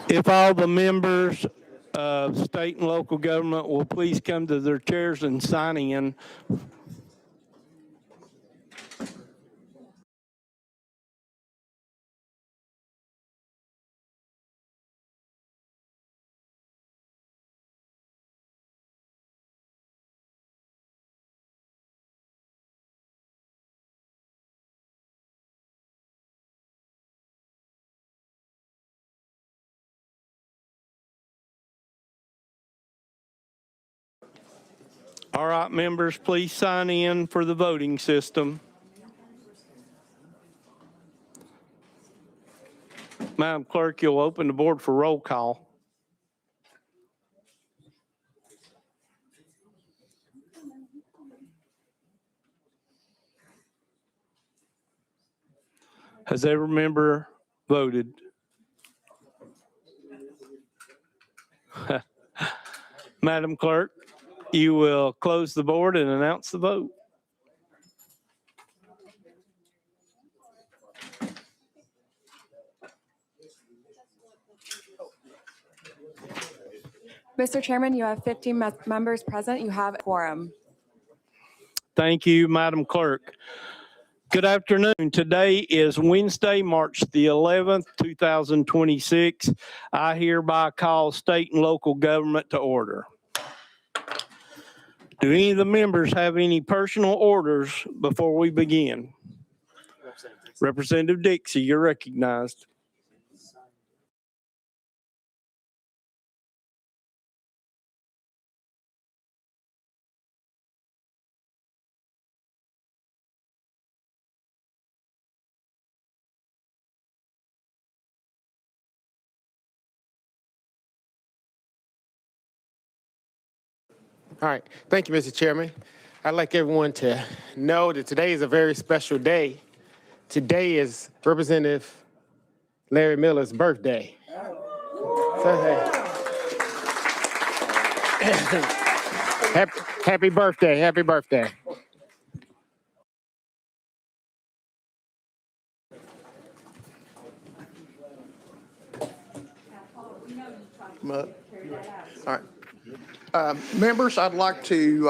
If all the members of state and local government will please come to their chairs and sign in. All right, members, please sign in for the voting system. Madam Clerk, you'll open the board for roll call. Has every member voted? Madam Clerk, you will close the board and announce the vote. Mr. Chairman, you have 15 members present. You have a quorum. Thank you, Madam Clerk. Good afternoon. Today is Wednesday, March the 11th, 2026. I hereby call state and local government to order. Do any of the members have any personal orders before we begin? Representative Dixie, you're recognized. All right. Thank you, Mr. Chairman. I'd like everyone to know that today is a very special day. Today is Representative Larry Miller's birthday. Happy birthday. Happy birthday. All right. Members, I'd like to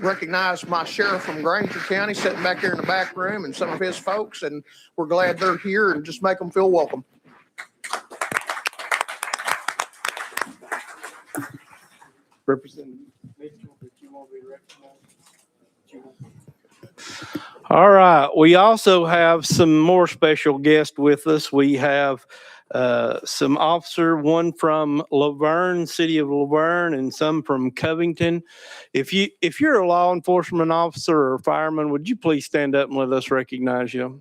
recognize my sheriff from Granger County sitting back there in the back room and some of his folks, and we're glad they're here and just make them feel welcome. Representative Mitchell, did you want to be recognized? All right. We also have some more special guests with us. We have some officer, one from Laverne, city of Laverne, and some from Covington. If you're a law enforcement officer or fireman, would you please stand up and let us recognize you?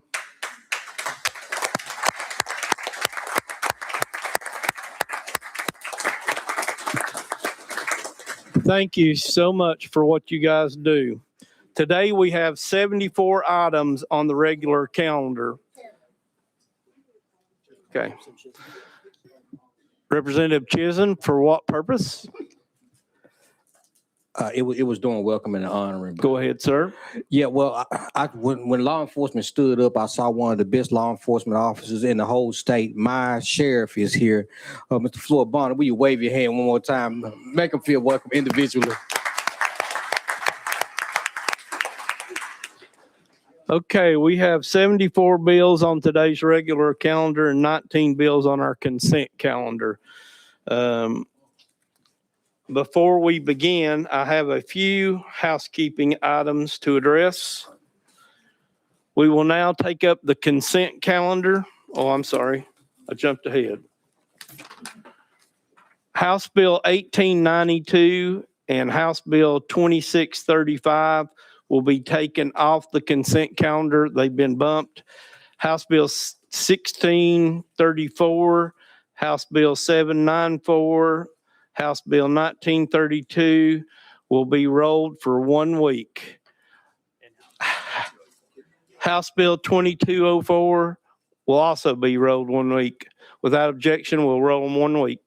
Thank you so much for what you guys do. Today we have 74 items on the regular calendar. Okay. Representative Chisholm, for what purpose? It was doing welcome and honoring. Go ahead, sir. Yeah, well, when law enforcement stood up, I saw one of the best law enforcement officers in the whole state. My sheriff is here. Mr. Floyd Bonner, will you wave your hand one more time? Make him feel welcome individually. Okay, we have 74 bills on today's regular calendar and 19 bills on our consent calendar. Before we begin, I have a few housekeeping items to address. We will now take up the consent calendar. Oh, I'm sorry, I jumped ahead. House Bill 1892 and House Bill 2635 will be taken off the consent calendar. They've been bumped. House Bill 1634, House Bill 794, House Bill 1932 will be rolled for 1 week. House Bill 2204 will also be rolled 1 week. Without objection, we'll roll them 1 week.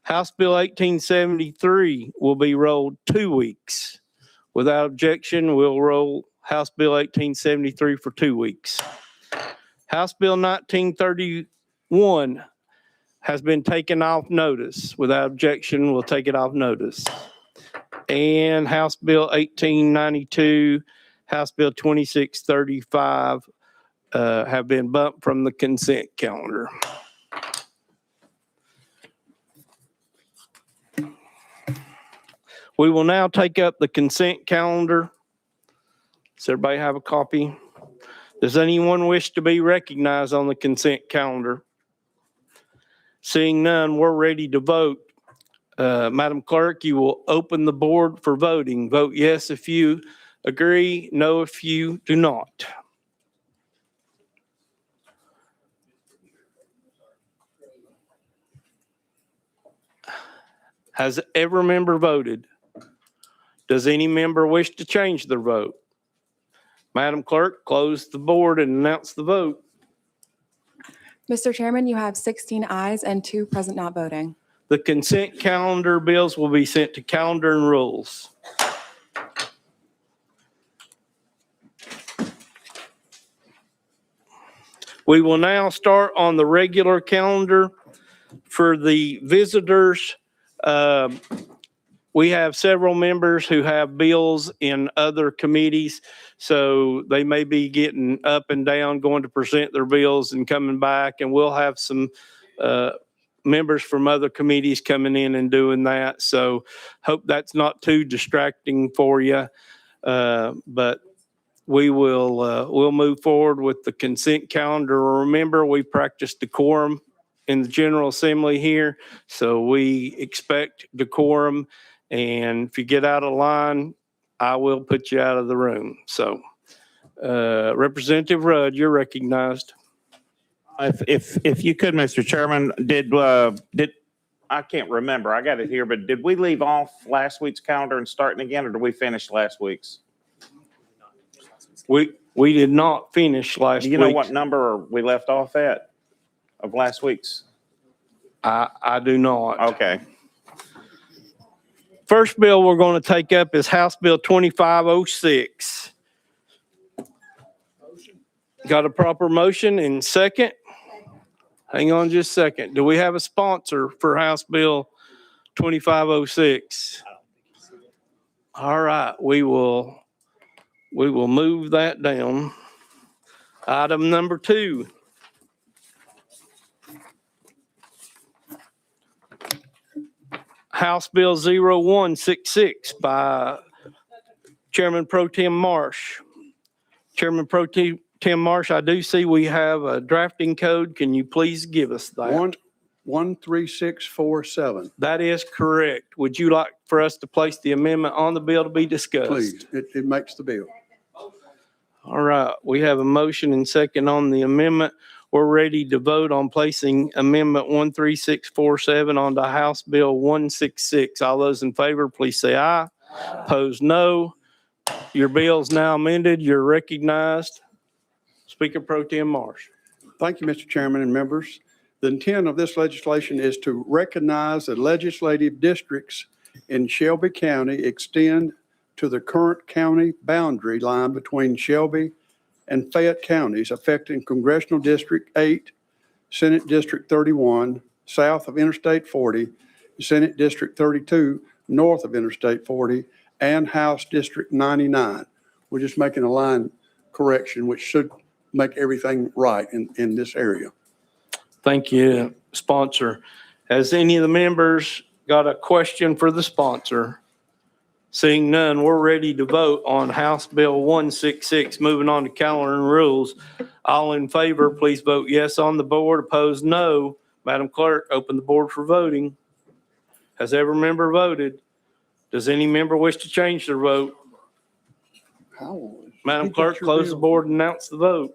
House Bill 1873 will be rolled 2 weeks. Without objection, we'll roll House Bill 1873 for 2 weeks. House Bill 1931 has been taken off notice. Without objection, we'll take it off notice. And House Bill 1892, House Bill 2635 have been bumped from the consent calendar. We will now take up the consent calendar. Does everybody have a copy? Does anyone wish to be recognized on the consent calendar? Seeing none, we're ready to vote. Madam Clerk, you will open the board for voting. Vote yes if you agree, no if you do not. Has every member voted? Does any member wish to change their vote? Madam Clerk, close the board and announce the vote. Mr. Chairman, you have 16 ayes and 2 present not voting. The consent calendar bills will be sent to calendar and rules. We will now start on the regular calendar. For the visitors, we have several members who have bills in other committees, so they may be getting up and down, going to present their bills and coming back, and we'll have some members from other committees coming in and doing that. So hope that's not too distracting for you, but we will we'll move forward with the consent calendar. Remember, we practice decorum in the General Assembly here, so we expect decorum. And if you get out of line, I will put you out of the room. So, Representative Rudd, you're recognized. If you could, Mr. Chairman, did I can't remember. I got it here, but did we leave off last week's calendar and starting again, or did we finish last week's? We did not finish last week. Do you know what number we left off at of last week's? I do not. Okay. First bill we're going to take up is House Bill 2506. Got a proper motion and second? Hang on just a second. Do we have a sponsor for House Bill 2506? All right, we will move that down. Item number 2. House Bill 0166 by Chairman Pro Tem Marsh. Chairman Pro Tem Marsh, I do see we have a drafting code. Can you please give us that? 13647, That is correct. Would you like for us to place the amendment on the bill to be discussed? please. It makes the bill. All right, we have a motion and second on the amendment. We're ready to vote on placing Amendment 13647 onto House Bill 166. All those in favor, please say aye. Opposed, no. Your bill is now amended. You're recognized. Speaker Pro Tem Marsh. Thank you, Mr. Chairman and members. The intent of this legislation is to recognize that legislative districts in Shelby County extend to the current county boundary line between Shelby and Fayette counties, affecting Congressional District 8, Senate District 31, south of Interstate 40, Senate District 32, north of Interstate 40, and House District 99. We're just making a line correction, which should make everything right in this area. Thank you, sponsor. Has any of the members got a question for the sponsor? Seeing none, we're ready to vote on House Bill 166. Moving on to calendar and rules. All in favor, please vote yes on the board. Opposed, no. Madam Clerk, open the board for voting. Has every member voted? Does any member wish to change their vote? Madam Clerk, close the board and announce the vote.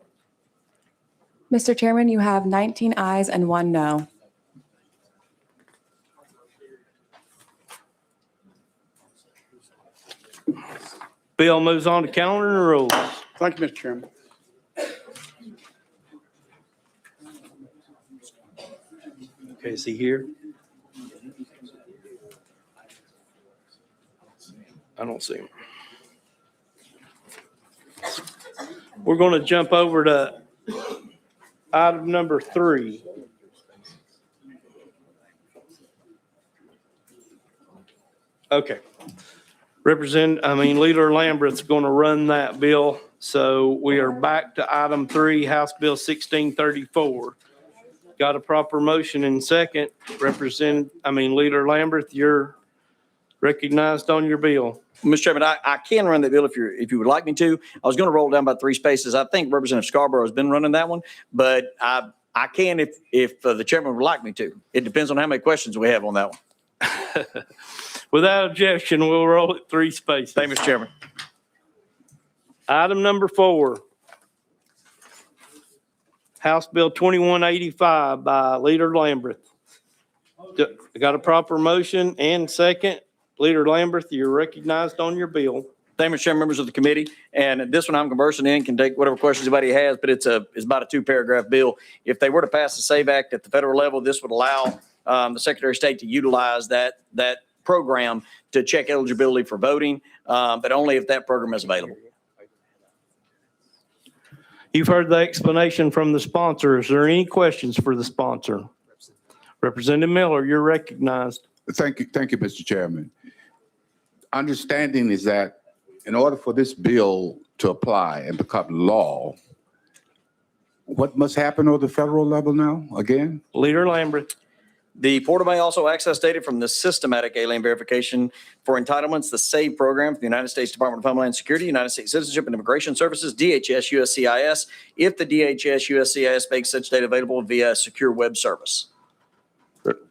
Mr. Chairman, you have 19 ayes and 1 no. Bill moves on to calendar and rules. Thank you, Mr. Chairman. Okay, is he here? I don't see him. We're going to jump over to Item number 3. Okay. Leader Lamberth's going to run that bill. So we are back to item 3, House Bill 1634. Got a proper motion and second. Leader Lamberth, you're recognized on your bill. Mr. Chairman, I can run that bill if you would like me to. I was going to roll down about 3 spaces. I think Representative Scarborough has been running that one, but I can if the chairman would like me to. It depends on how many questions we have on that one. Without objection, we'll roll it 3 spaces. Thank you, Mr. Chairman. Item number 4. House Bill 2185 by Leader Lamberth. Got a proper motion and second. Leader Lamberth, you're recognized on your bill. Thank you, Mr. Chairman, members of the committee. And this one I'm conversing in, can take whatever questions anybody has, but it's about a 2-paragraph bill. If they were to pass the SAVE Act at the federal level, this would allow the Secretary of State to utilize that program to check eligibility for voting, but only if that program is available. You've heard the explanation from the sponsor. Is there any questions for the sponsor? Representative Miller, you're recognized. Thank you, Mr. Chairman. Understanding is that in order for this bill to apply and become law, what must happen on the federal level now, again? Leader Lamberth. The portal may also access data from the systematic alien verification for entitlements, the SAVE program for the United States Department of Homeland Security, United States Citizenship and Immigration Services, DHS, USCIS, if the DHS, USCIS makes such data available via a secure web service.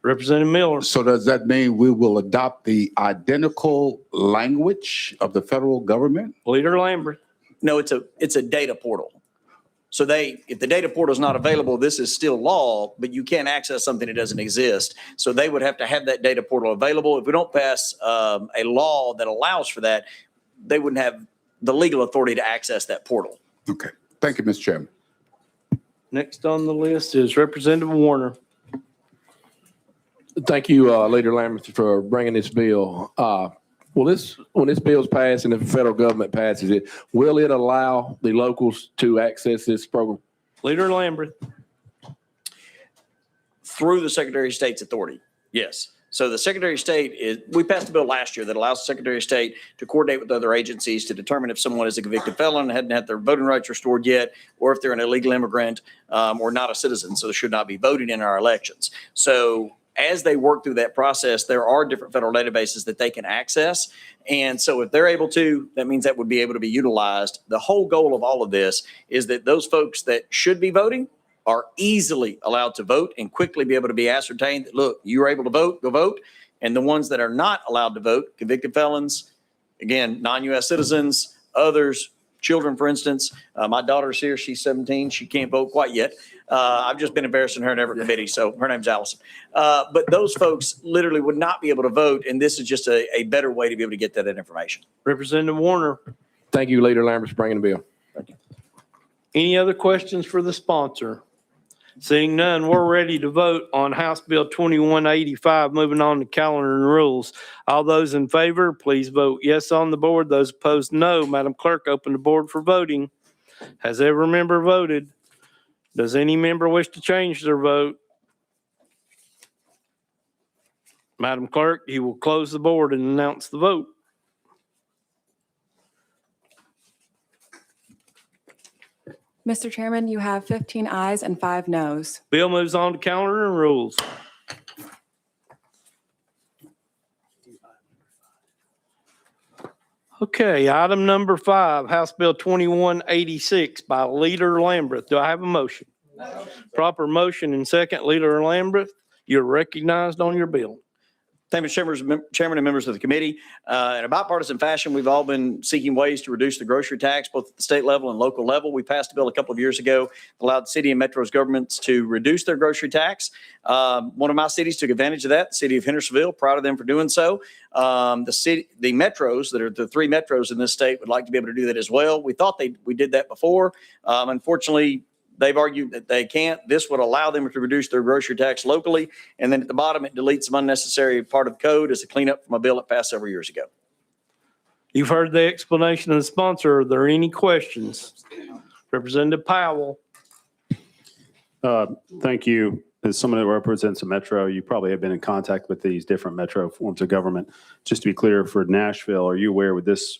Representative Miller. So does that mean we will adopt the identical language of the federal government? Leader Lamberth. No, it's a data portal. So if the data portal is not available, this is still law, but you can't access something that doesn't exist. So they would have to have that data portal available. If we don't pass a law that allows for that, they wouldn't have the legal authority to access that portal. Okay. Thank you, Mr. Chairman. Next on the list is Representative Warner. Thank you, Leader Lamberth, for bringing this bill. When this bill's passed and the federal government passes it, will it allow the locals to access this program? Leader Lamberth. Through the Secretary of State's authority, yes. So the Secretary of State we passed a bill last year that allows the Secretary of State to coordinate with other agencies to determine if someone is a convicted felon and hadn't had their voting rights restored yet, or if they're an illegal immigrant or not a citizen, so they should not be voting in our elections. So as they work through that process, there are different federal databases that they can access. And so if they're able to, that means that would be able to be utilized. The whole goal of all of this is that those folks that should be voting are easily allowed to vote and quickly be able to be ascertained that, look, you were able to vote, go vote. And the ones that are not allowed to vote, convicted felons, again, non-U.S. citizens, others, children, for instance. My daughter's here. She's 17. She can't vote quite yet. I've just been embarrassing her in every committee, so her name's Allison. But those folks literally would not be able to vote, and this is just a better way to be able to get that information. Representative Warner. Thank you, Leader Lamberth, for bringing the bill. Thank you. Any other questions for the sponsor? Seeing none, we're ready to vote on House Bill 2185. Moving on to calendar and rules. All those in favor, please vote yes on the board. Those opposed, no. Madam Clerk, open the board for voting. Has every member voted? Does any member wish to change their vote? Madam Clerk, you will close the board and announce the vote. Mr. Chairman, you have 15 ayes and 5 noes. Bill moves on to calendar and rules. Okay, item number 5, House Bill 2186 by Leader Lamberth. Do I have a motion? No. Proper motion and second. Leader Lamberth, you're recognized on your bill. Thank you, Mr. Chairman and members of the committee. In a bipartisan fashion, we've all been seeking ways to reduce the grocery tax, both at the state level and local level. We passed a bill a couple of years aago that allowed city and metros governments to reduce their grocery tax. One of my cities took advantage of that, the city of Hendersonville. Proud of them for doing so. The metros, that are the 3 metros in this state, would like to be able to do that as well. We thought we did that before. Unfortunately, they've argued that they can't. This would allow them to reduce their grocery tax locally. And then at the bottom, it deletes some unnecessary part of the code as a cleanup from a bill that passed several years ago. You've heard the explanation of the sponsor. Are there any questions? Representative Powell. Thank you. As someone that represents a metro, you probably have been in contact with these different metro forms of government. Just to be clear, for Nashville, are you aware would this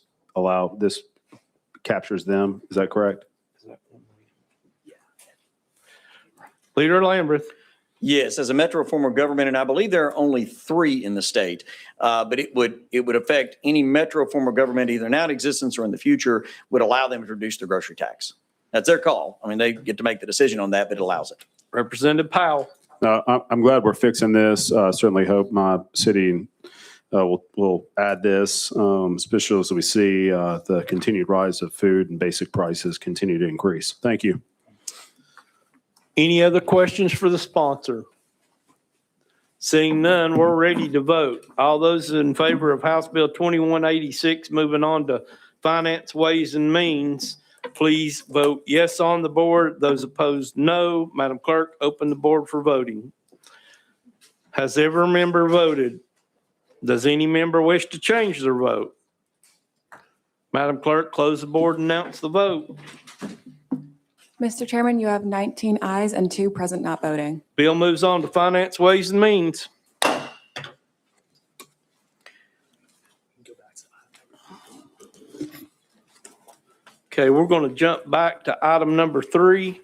captures them? Is that correct? Leader Lamberth. Yes, as a metro form of government, and I believe there are only 3 in the state, but it would affect any metro form of government, either now in existence or in the future, would allow them to reduce their grocery tax. That's their call. I mean, they get to make the decision on that, but it allows it. Representative Powell. I'm glad we're fixing this. Certainly hope my city will add this, especially as we see the continued rise of food and basic prices continue to increase. Thank you. Any other questions for the sponsor? Seeing none, we're ready to vote. All those in favor of House Bill 2186, moving on to Finance, Ways and Means, please vote yes on the board. Those opposed, no. Madam Clerk, open the board for voting. Has every member voted? Does any member wish to change their vote? Madam Clerk, close the board and announce the vote. Mr. Chairman, you have 19 ayes and 2 present not voting. Bill moves on to Finance, Ways and Means. Okay, we're going to jump back to item number 3.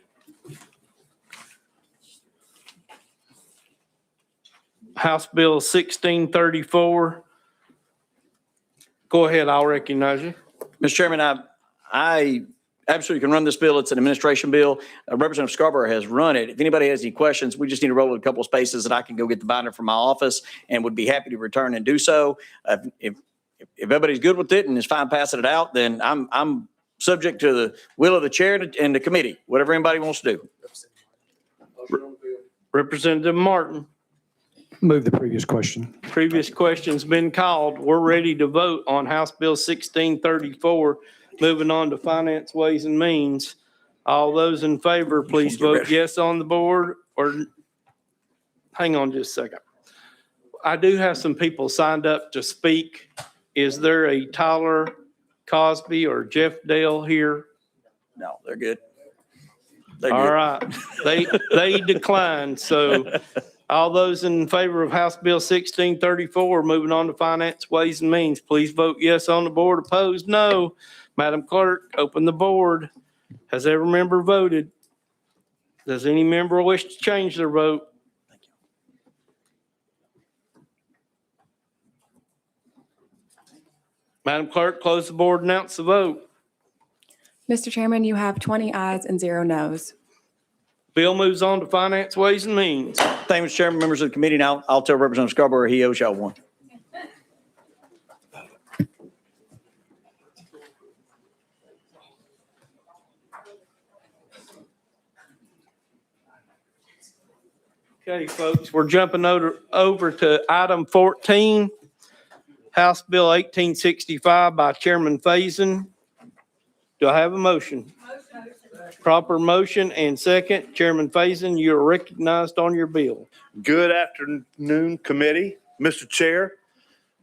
House Bill 1634. Go ahead, I'll recognize you. Mr. Chairman, I absolutely can run this bill. It's an administration bill. Representative Scarborough has run it. If anybody has any questions, we just need to roll it a couple of spaces that I can go get the binder from my office and would be happy to return and do so. If everybody's good with it and is fine passing it out, then I'm subject to the will of the chair and the committee, whatever anybody wants to do. Representative Martin. Move the previous question. Previous question's been called. We're ready to vote on House Bill 1634. Moving on to Finance, Ways and Means. All those in favor, please vote yes on the board, or hang on just a second. I do have some people signed up to speak. Is there a Tyler Cosby or Jeff Dale here? No, they're good. All right. They declined. So all those in favor of House Bill 1634, moving on to Finance, Ways and Means, please vote yes on the board. Opposed, no. Madam Clerk, open the board. Has every member voted? Does any member wish to change their vote? Madam Clerk, close the board, announce the vote. Mr. Chairman, you have 20 ayes and 0 noes. Bill moves on to Finance, Ways and Means. Thank you, Mr. Chairman, members of the committee. Now I'll tell Representative Scarborough he owes y'all one. Okay, folks, we're jumping over to item 14, House Bill 1865 by Chairman Faison. Do I have a motion? Proper motion and second. Chairman Faison, you are recognized on your bill. Good afternoon, committee. Mr. Chair,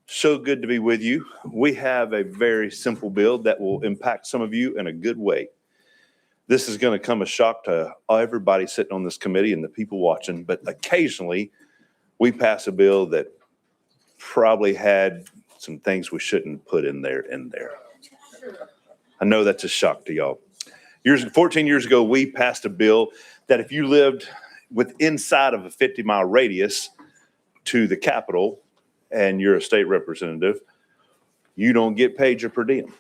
so good to be with you. We have a very simple bill that will impact some of you in a good way. This is going to come as a shock to everybody sitting on this committee and the people watching, but occasionally we pass a bill that probably had some things we shouldn't put in there. I know that's a shock to y'all. 14 years ago, we passed a bill that if you lived inside of a 50-mile radius to the Capitol and you're a state representative, you don't get paid your per diem.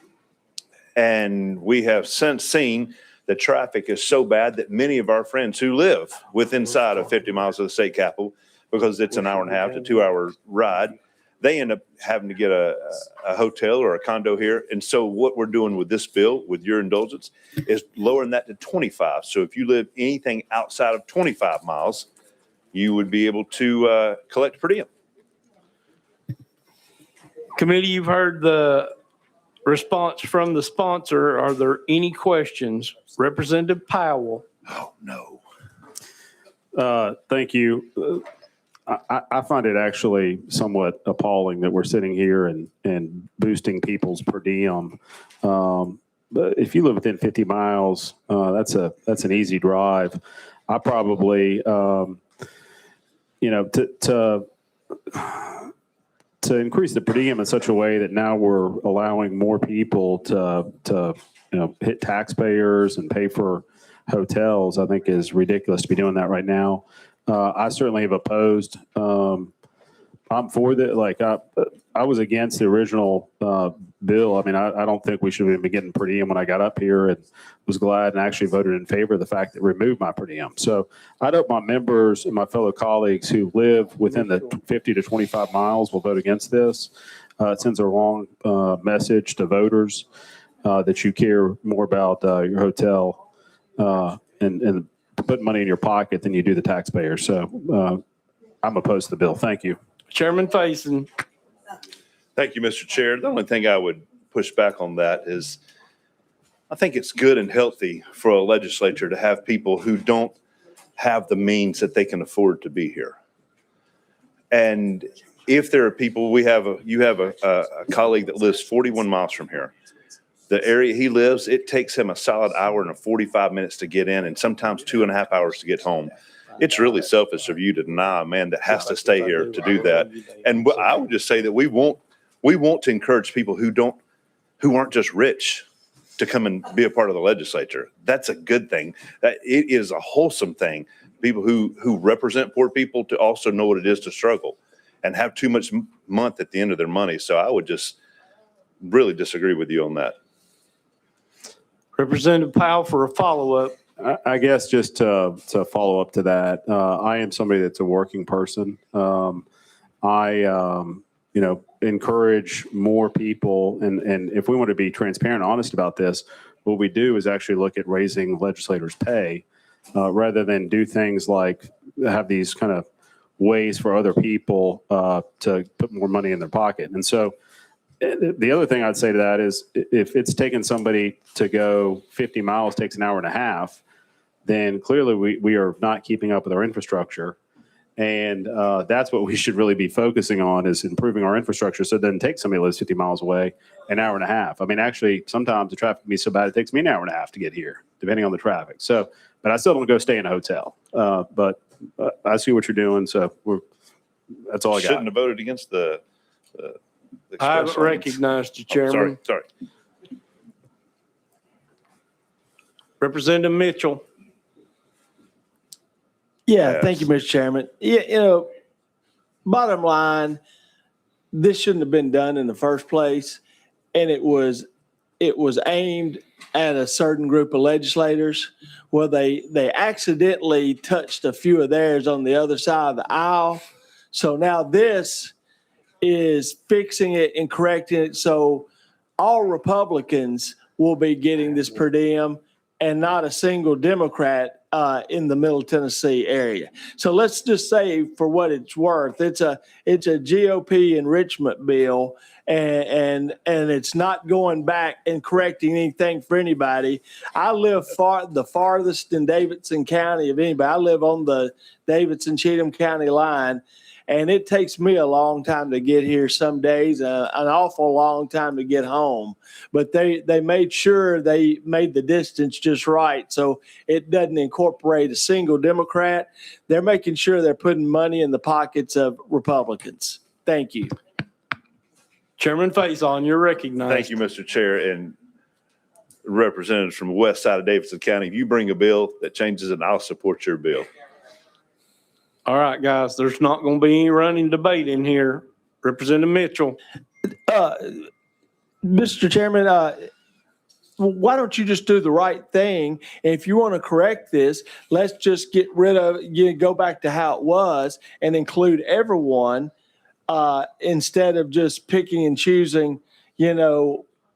And we have since seen the traffic is so bad that many of our friends who live inside of 50 miles of the state capitol, because it's an hour and a half to 2 hour ride, they end up having to get a hotel or a condo here. And so what we're doing with this bill, with your indulgence, is lowering that to 25. So if you live anything outside of 25 miles, you would be able to collect per diem. Committee, you've heard the response from the sponsor. Are there any questions? Representative Powell. Oh, no. Thank you. I find it actually somewhat appalling that we're sitting here and boosting people's per diem. But if you live within 50 miles, that's an easy drive. I probably, to increase the per diem in such a way that now we're allowing more people to hit taxpayers and pay for hotels, I think is ridiculous to be doing that right now. I certainly have opposed. I'm for that. I was against the original bill. I mean, I don't think we should have been getting per diem when I got up here, and was glad and actually voted in favor of the fact that it removed my per diem. So I hope my members and my fellow colleagues who live within the 50 to 25 miles will vote against this. It sends a wrong message to voters that you care more about your hotel and putting money in your pocket than you do the taxpayer. So I'm opposed to the bill. Thank you. Chairman Faison. Thank you, Mr. Chair. The only thing I would push back on that is I think it's good and healthy for a legislature to have people who don't have the means that they can afford to be here. And if there are people, you have a colleague that lives 41 miles from here. The area he lives, it takes him a solid hour and 45 minutes to get in and sometimes 2.5 hours to get home. It's really selfish of you to deny a man that has to stay here to do that. And I would just say that we want to encourage people who aren't just rich to come and be a part of the legislature. That's a good thing. That it is a wholesome thing. People who represent poor people to also know what it is to struggle and have too much month at the end of their money. So I would just really disagree with you on that. Representative Powell for a follow-up. I guess just to follow up to that, I am somebody that's a working person. I encourage more people, and if we want to be transparent and honest about this, what we do is actually look at raising legislators' pay rather than do things like have these kind of ways for other people to put more money in their pocket. And so the other thing I'd say to that is if it's taking somebody to go 50 miles takes an hour and a half, then clearly we are not keeping up with our infrastructure. And that's what we should really be focusing on is improving our infrastructure. So it doesn't take somebody who lives 50 miles away an hour and a half. I mean, actually, sometimes the traffic can be so bad, it takes me an hour and a half to get here, depending on the traffic. So, but I still don't go stay in a hotel. But I see what you're doing. So that's all I got. Shouldn't have voted against the I haven't recognized you, Chairman. Sorry. Representative Mitchell. Yeah, thank you, Mr. Chairman. Yeah, bottom line, this shouldn't have been done in the first place. And it was aimed at a certain group of legislators. Well, they accidentally touched a few of theirs on the other side of the aisle. So now this is fixing it and correcting it. So all Republicans will be getting this per diem and not a single Democrat in the Middle Tennessee area. So let's just say, for what it's worth, it's a GOP enrichment bill, and it's not going back and correcting anything for anybody. I live the farthest in Davidson County of anybody. I live on the Davidson-Cheatham County line. And it takes me a long time to get here some days, an awful long time to get home. But they made sure they made the distance just right so it doesn't incorporate a single Democrat. They're making sure they're putting money in the pockets of Republicans. Thank you. Chairman Faison, you're recognized. Thank you, Mr. Chair, and representatives from the west side of Davidson County. If you bring a bill that changes it, I'll support your bill. All right, guys, there's not going to be any running debate in here. Representative Mitchell. Mr. Chairman, why don't you just do the right thing? And if you want to correct this, let's just get rid of, go back to how it was and include everyone instead of just picking and choosing,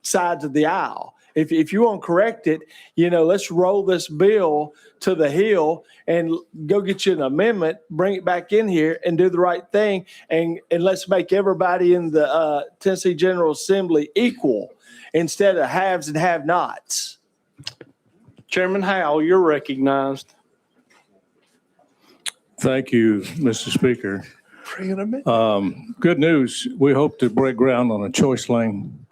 sides of the aisle. If you want to correct it, let's roll this bill to the hill and go get you an amendment, bring it back in here and do the right thing. And let's make everybody in the Tennessee General Assembly equal instead of haves and have-nots. Chairman Howell, you're recognized. Thank you, Mr. Speaker. Good news. We hope to break ground on a choice lane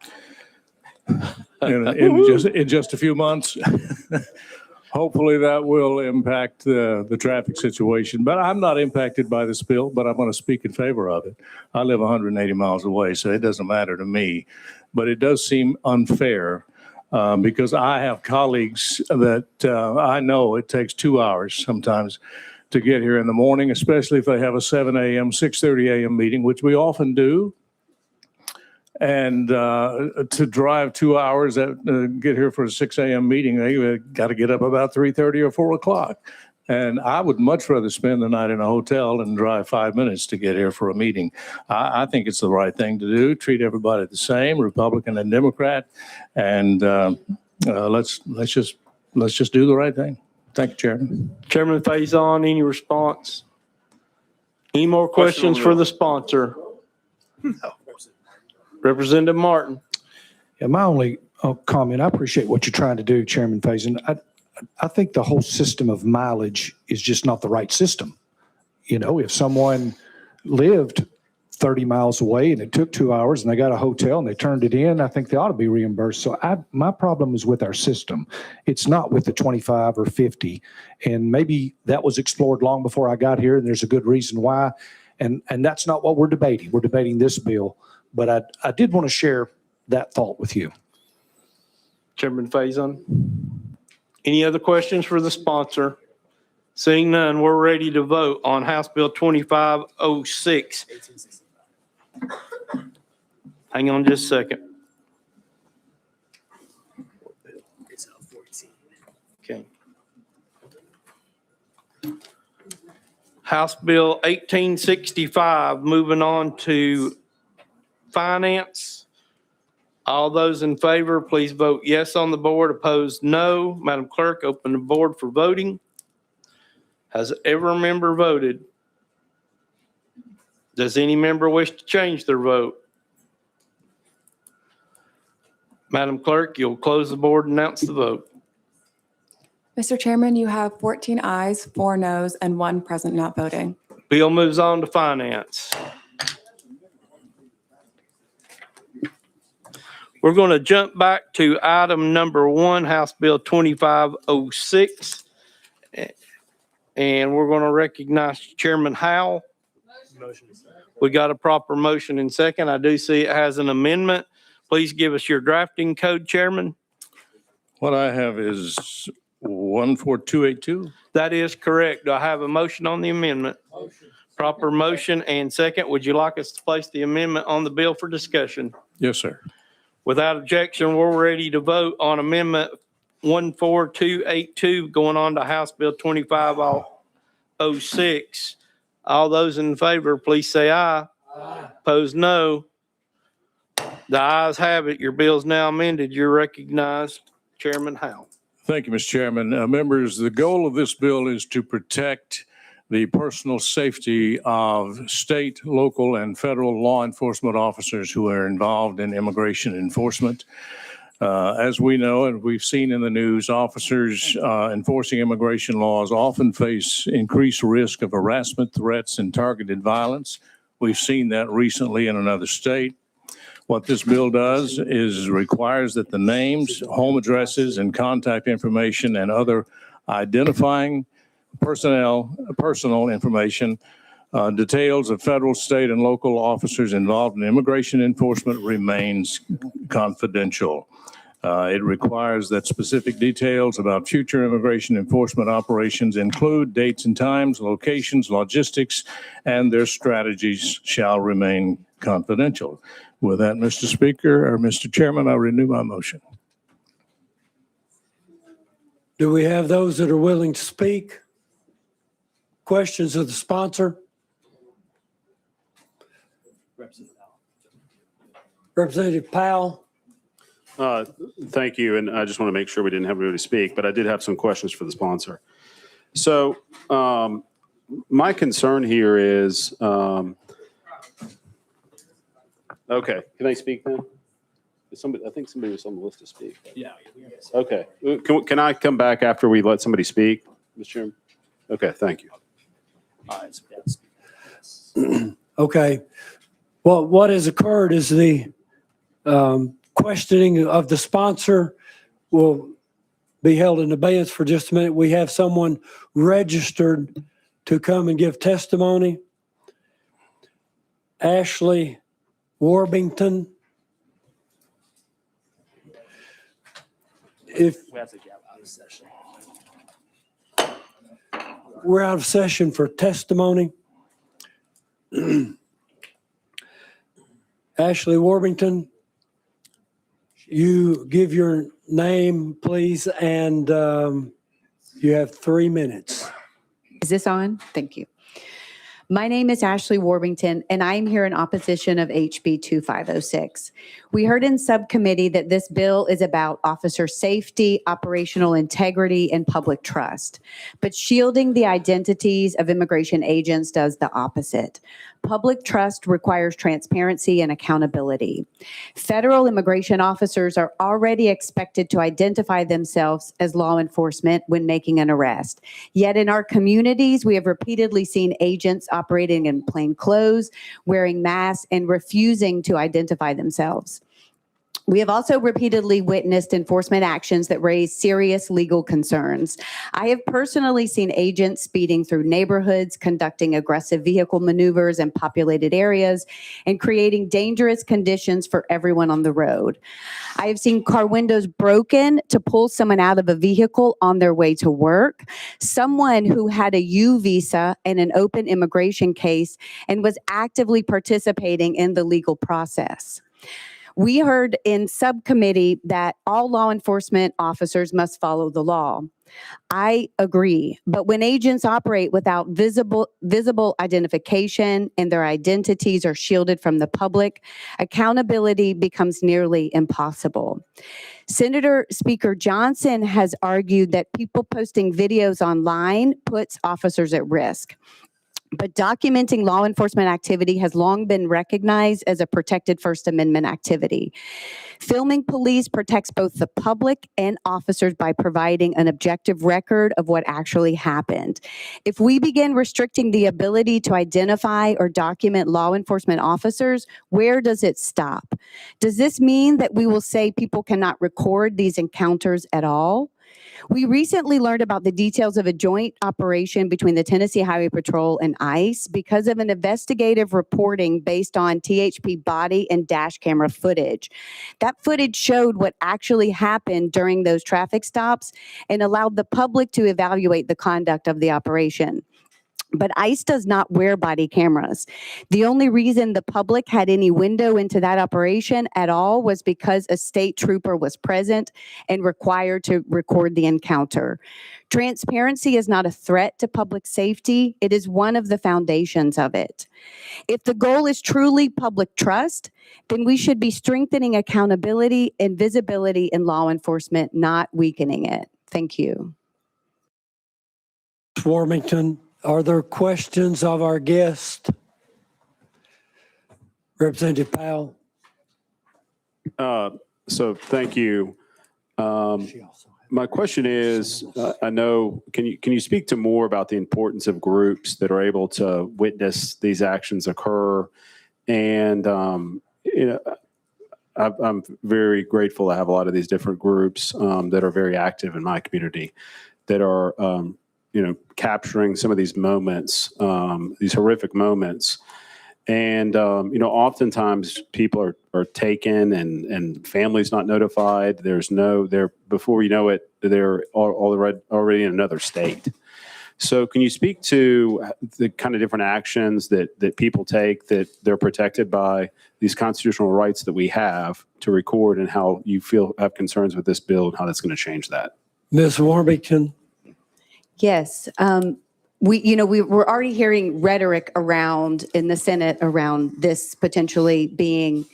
in just a few months. hopefully that will impact the traffic situation. But I'm not impacted by this bill, but I'm going to speak in favor of it. I live 180 miles away, so it doesn't matter to me. But it does seem unfair because I have colleagues that I know it takes 2 hours sometimes to get here in the morning, especially if they have a 7 a.m., 6:30 a.m. meeting, which we often do. And to drive 2 hours, get here for a 6 a.m. meeting, they got to get up about 3:30 or 4 o'clock. And I would much rather spend the night in a hotel and drive 5 minutes to get here for a meeting. I think it's the right thing to do. Treat everybody the same, Republican and Democrat, and let's just do the right thing. Thank you, Chairman. Chairman Faison, any response? Any more questions for the sponsor? No. Representative Martin. Yeah, my only comment, I appreciate what you're trying to do, Chairman Faison. I think the whole system of mileage is just not the right system. You know, if someone lived 30 miles away and it took 2 hours and they got a hotel and they turned it in, I think they ought to be reimbursed. So my problem is with our system. It's not with the 25 or 50. And maybe that was explored long before I got here, and there's a good reason why. And that's not what we're debating. We're debating this bill. But I did want to share that thought with you. Chairman Faison. Any other questions for the sponsor? Seeing none, we're ready to vote on House Bill 2506. Hang on just a second. Okay. House Bill 1865, moving on to Finance. All those in favor, please vote yes on the board. Opposed, no. Madam Clerk, open the board for voting. Has every member voted? Does any member wish to change their vote? Madam Clerk, you'll close the board and announce the vote. Mr. Chairman, you have 14 ayes, 4 noes, and 1 present not voting. Bill moves on to Finance. We're going to jump back to item number 1, House Bill 2506. And we're going to recognize Chairman Howell. We got a proper motion and second. I do see it has an amendment. Please give us your drafting code, Chairman. What I have is 14282. That is correct. Do I have a motion on the amendment? Motion. Proper motion and second. Would you like us to place the amendment on the bill for discussion? Yes, sir. Without objection, we're ready to vote on amendment 14282 going on to House Bill 2506. All those in favor, please say aye. Aye. Opposed, no. The ayes have it. Your bill is now amended. You're recognized, Chairman Howell. Thank you, Mr. Chairman. Members, the goal of this bill is to protect the personal safety of state, local, and federal law enforcement officers who are involved in immigration enforcement. As we know, and we've seen in the news, officers enforcing immigration laws often face increased risk of harassment, threats, and targeted violence. We've seen that recently in another state. What this bill does is requires that the names, home addresses, and contact information and other identifying personal information, details of federal, state, and local officers involved in immigration enforcement remains confidential. It requires that specific details about future immigration enforcement operations include dates and times, locations, logistics, and their strategies shall remain confidential. With that, Mr. Speaker, or Mr. Chairman, I renew my motion. Do we have those that are willing to speak? Questions of the sponsor? Representative Powell. Thank you. And I just want to make sure we didn't have everybody speak, but I did have some questions for the sponsor. So my concern here is, okay, can I speak then? I think somebody was on the list to speak. Yeah. Okay. Can I come back after we let somebody speak, Mr. Chairman? Okay, thank you. Okay. Well, what has occurred is the questioning of the sponsor will be held in abeyance for just a minute. We have someone registered to come and give testimony. Ashley Warbington. If we're out of session for testimony. Ashley Warbington, you give your name, please, and you have 3 minutes. Is this on? Thank you. My name is Ashley Warbington, and I am here in opposition of HB 2506. We heard in subcommittee that this bill is about officer safety, operational integrity, and public trust. But shielding the identities of immigration agents does the opposite. Public trust requires transparency and accountability. Federal immigration officers are already expected to identify themselves as law enforcement when making an arrest. Yet in our communities, we have repeatedly seen agents operating in plain clothes, wearing masks, and refusing to identify themselves. We have also repeatedly witnessed enforcement actions that raise serious legal concerns. I have personally seen agents speeding through neighborhoods, conducting aggressive vehicle maneuvers in populated areas, and creating dangerous conditions for everyone on the road. I have seen car windows broken to pull someone out of a vehicle on their way to work, someone who had a U visa and an open immigration case and was actively participating in the legal process. We heard in subcommittee that all law enforcement officers must follow the law. I agree, but when agents operate without visible identification and their identities are shielded from the public, accountability becomes nearly impossible. Senator Speaker Johnson has argued that people posting videos online puts officers at risk. But documenting law enforcement activity has long been recognized as a protected First Amendment activity. Filming police protects both the public and officers by providing an objective record of what actually happened. If we begin restricting the ability to identify or document law enforcement officers, where does it stop? Does this mean that we will say people cannot record these encounters at all? We recently learned about the details of a joint operation between the Tennessee Highway Patrol and ICE because of an investigative reporting based on THP body and dash camera footage. That footage showed what actually happened during those traffic stops and allowed the public to evaluate the conduct of the operation. But ICE does not wear body cameras. The only reason the public had any window into that operation at all was because a state trooper was present and required to record the encounter. Transparency is not a threat to public safety. It is one of the foundations of it. If the goal is truly public trust, then we should be strengthening accountability and visibility in law enforcement, not weakening it. Thank you. Warmington. Are there questions of our guest? Representative Powell. So thank you. My question is, I know, can you speak to more about the importance of groups that are able to witness these actions occur? And, I'm very grateful to have a lot of these different groups that are very active in my community that are, capturing some of these moments, these horrific moments. And, oftentimes people are taken and families not notified. Before you know it, they're already in another state. So can you speak to the kind of different actions that people take that they're protected by these constitutional rights that we have to record, and how you have concerns with this bill and how that's going to change that? Ms. Warmington. Yes. We're already hearing rhetoric around in the Senate around this potentially being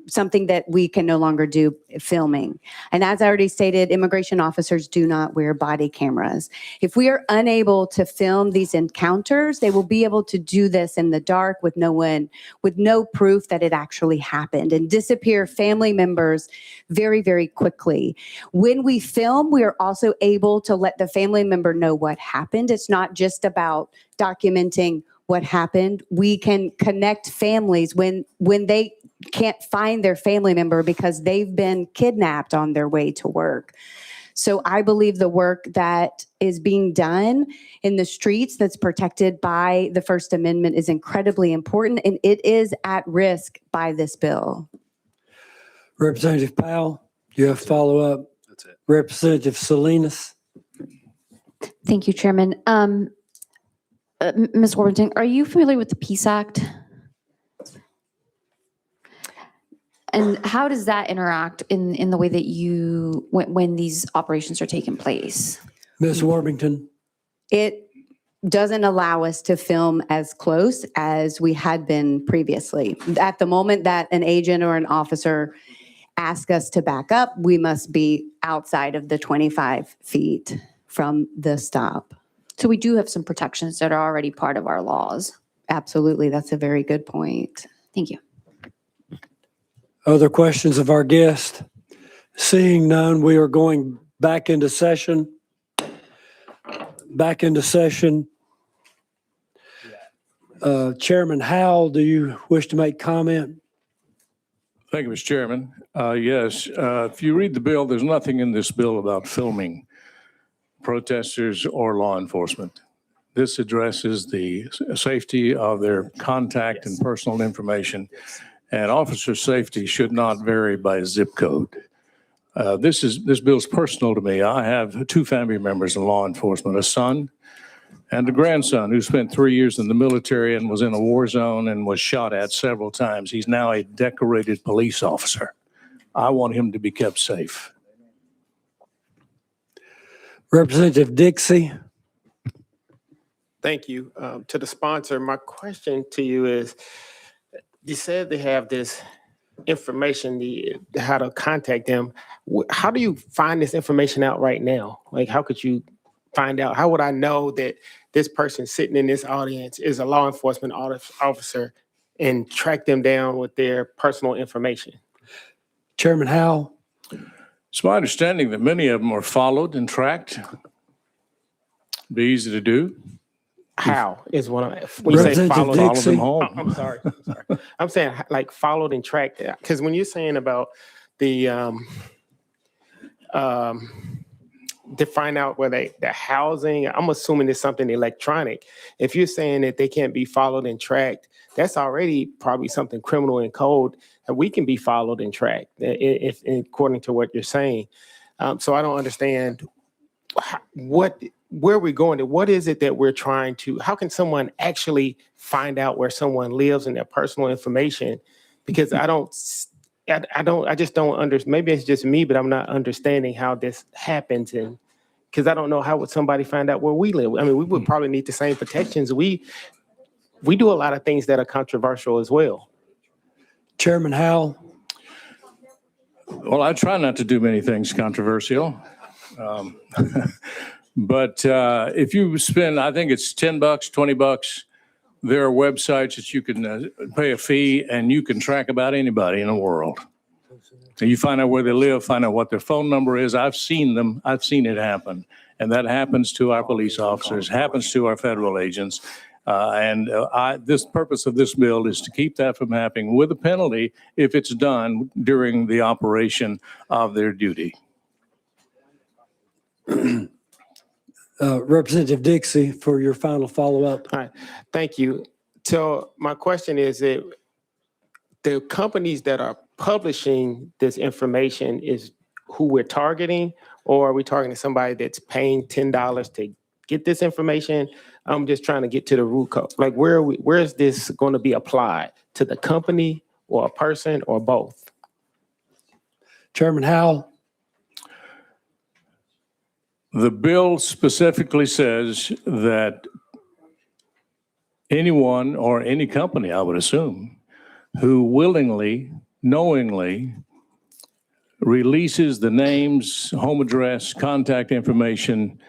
something that we can no longer do, filming. And as I already stated, immigration officers do not wear body cameras. If we are unable to film these encounters, they will be able to do this in the dark with no proof that it actually happened, and disappear family members very, very quickly. When we film, we are also able to let the family member know what happened. It's not just about documenting what happened. We can connect families when they can't find their family member because they've been kidnapped on their way to work. So I believe the work that is being done in the streets that's protected by the First Amendment is incredibly important, and it is at risk by this bill. Representative Powell, you have follow-up? That's it. Representative Salinas? Thank you, Chairman. Ms. Warburton, are you familiar with the Peace Act? And how does that interact in the way that you, when these operations are taking place? Ms. Worthington? It doesn't allow us to film as close as we had been previously. At the moment that an agent or an officer asks us to back up, we must be outside of the 25 feet from the stop. So we do have some protections that are already part of our laws. Absolutely, that's a very good point. Thank you. Other questions of our guest? Seeing none, we are going back into session. Back into session. Chairman Howell, do you wish to make comment? Thank you, Mr. Chairman. Yes, if you read the bill, there's nothing in this bill about filming protesters or law enforcement. This addresses the safety of their contact and personal information, and officer safety should not vary by zip code. This bill is personal to me. I have two family members in law enforcement, a son and a grandson who spent 3 years in the military and was in a war zone and was shot at several times. He's now a decorated police officer. I want him to be kept safe. Representative Dixie? Thank you. To the sponsor, my question to you is, you said they have this information, how to contact them. How do you find this information out right now? Like, how could you find out? How would I know that this person sitting in this audience is a law enforcement officer and track them down with their personal information? Chairman Howell? It's my understanding that many of them are followed and tracked. Be easy to do. How is what I'm, when you say followed, follow them home. I'm sorry. I'm saying like followed and tracked. Because when you're saying about the to find out where the housing, I'm assuming it's something electronic. If you're saying that they can't be followed and tracked, that's already probably something criminal in code, and we can be followed and tracked if according to what you're saying. So I don't understand where we're going to. What is it that we're trying to, how can someone actually find out where someone lives and their personal information? Because I just don't understand. Maybe it's just me, but I'm not understanding how this happens. And because I don't know how would somebody find out where we live. I mean, we would probably need the same protections. We do a lot of things that are controversial as well. Chairman Howell? Well, I try not to do many things controversial. But if you spend, I think it's $10, $20, there are websites that you can pay a fee and you can track about anybody in the world. And you find out where they live, find out what their phone number is. I've seen them. I've seen it happen. And that happens to our police officers, happens to our federal agents. This purpose of this bill is to keep that from happening with a penalty if it's done during the operation of their duty. Representative Dixie, for your final follow-up. All right, thank you. So my question is that the companies that are publishing this information is who we're targeting, or are we targeting somebody that's paying $10 to get this information? I'm just trying to get to the root cause. Like, where is this going to be applied? To the company or a person or both? Chairman Howell? The bill specifically says that anyone or any company, I would assume, who willingly, knowingly releases the names, home address, contact information,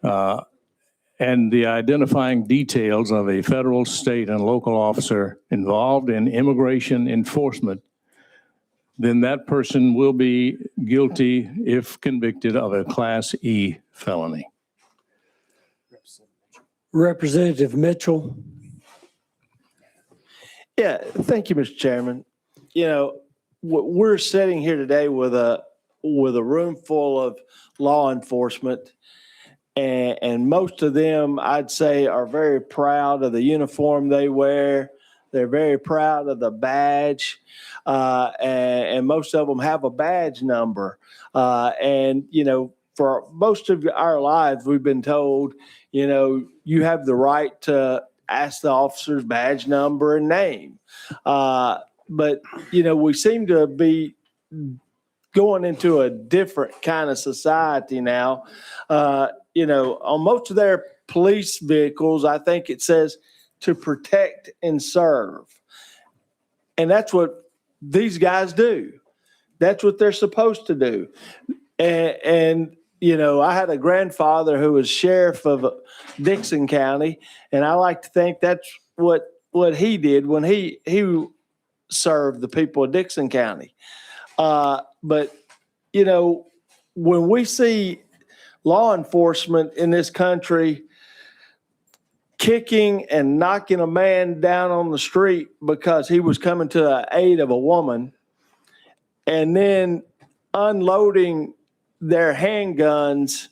and the identifying details of a federal, state, and local officer involved in immigration enforcement, then that person will be guilty if convicted of a Class E felony. Representative Mitchell? Yeah, thank you, Mr. Chairman. You know, we're sitting here today with a with a room full of law enforcement. And most of them, I'd say, are very proud of the uniform they wear. They're very proud of the badge. And most of them have a badge number. And, you know, for most of our lives, we've been told, you know, you have the right to ask the officer's badge number and name. But, you know, we seem to be going into a different kind of society now. You know, on most of their police vehicles, I think it says to protect and serve. And that's what these guys do. That's what they're supposed to do. And you know, I had a grandfather who was sheriff of Dixon County, and I like to think that's what he did when he served the people of Dixon County. But, you know, when we see law enforcement in this country kicking and knocking a man down on the street because he was coming to the aid of a woman, and then unloading their handguns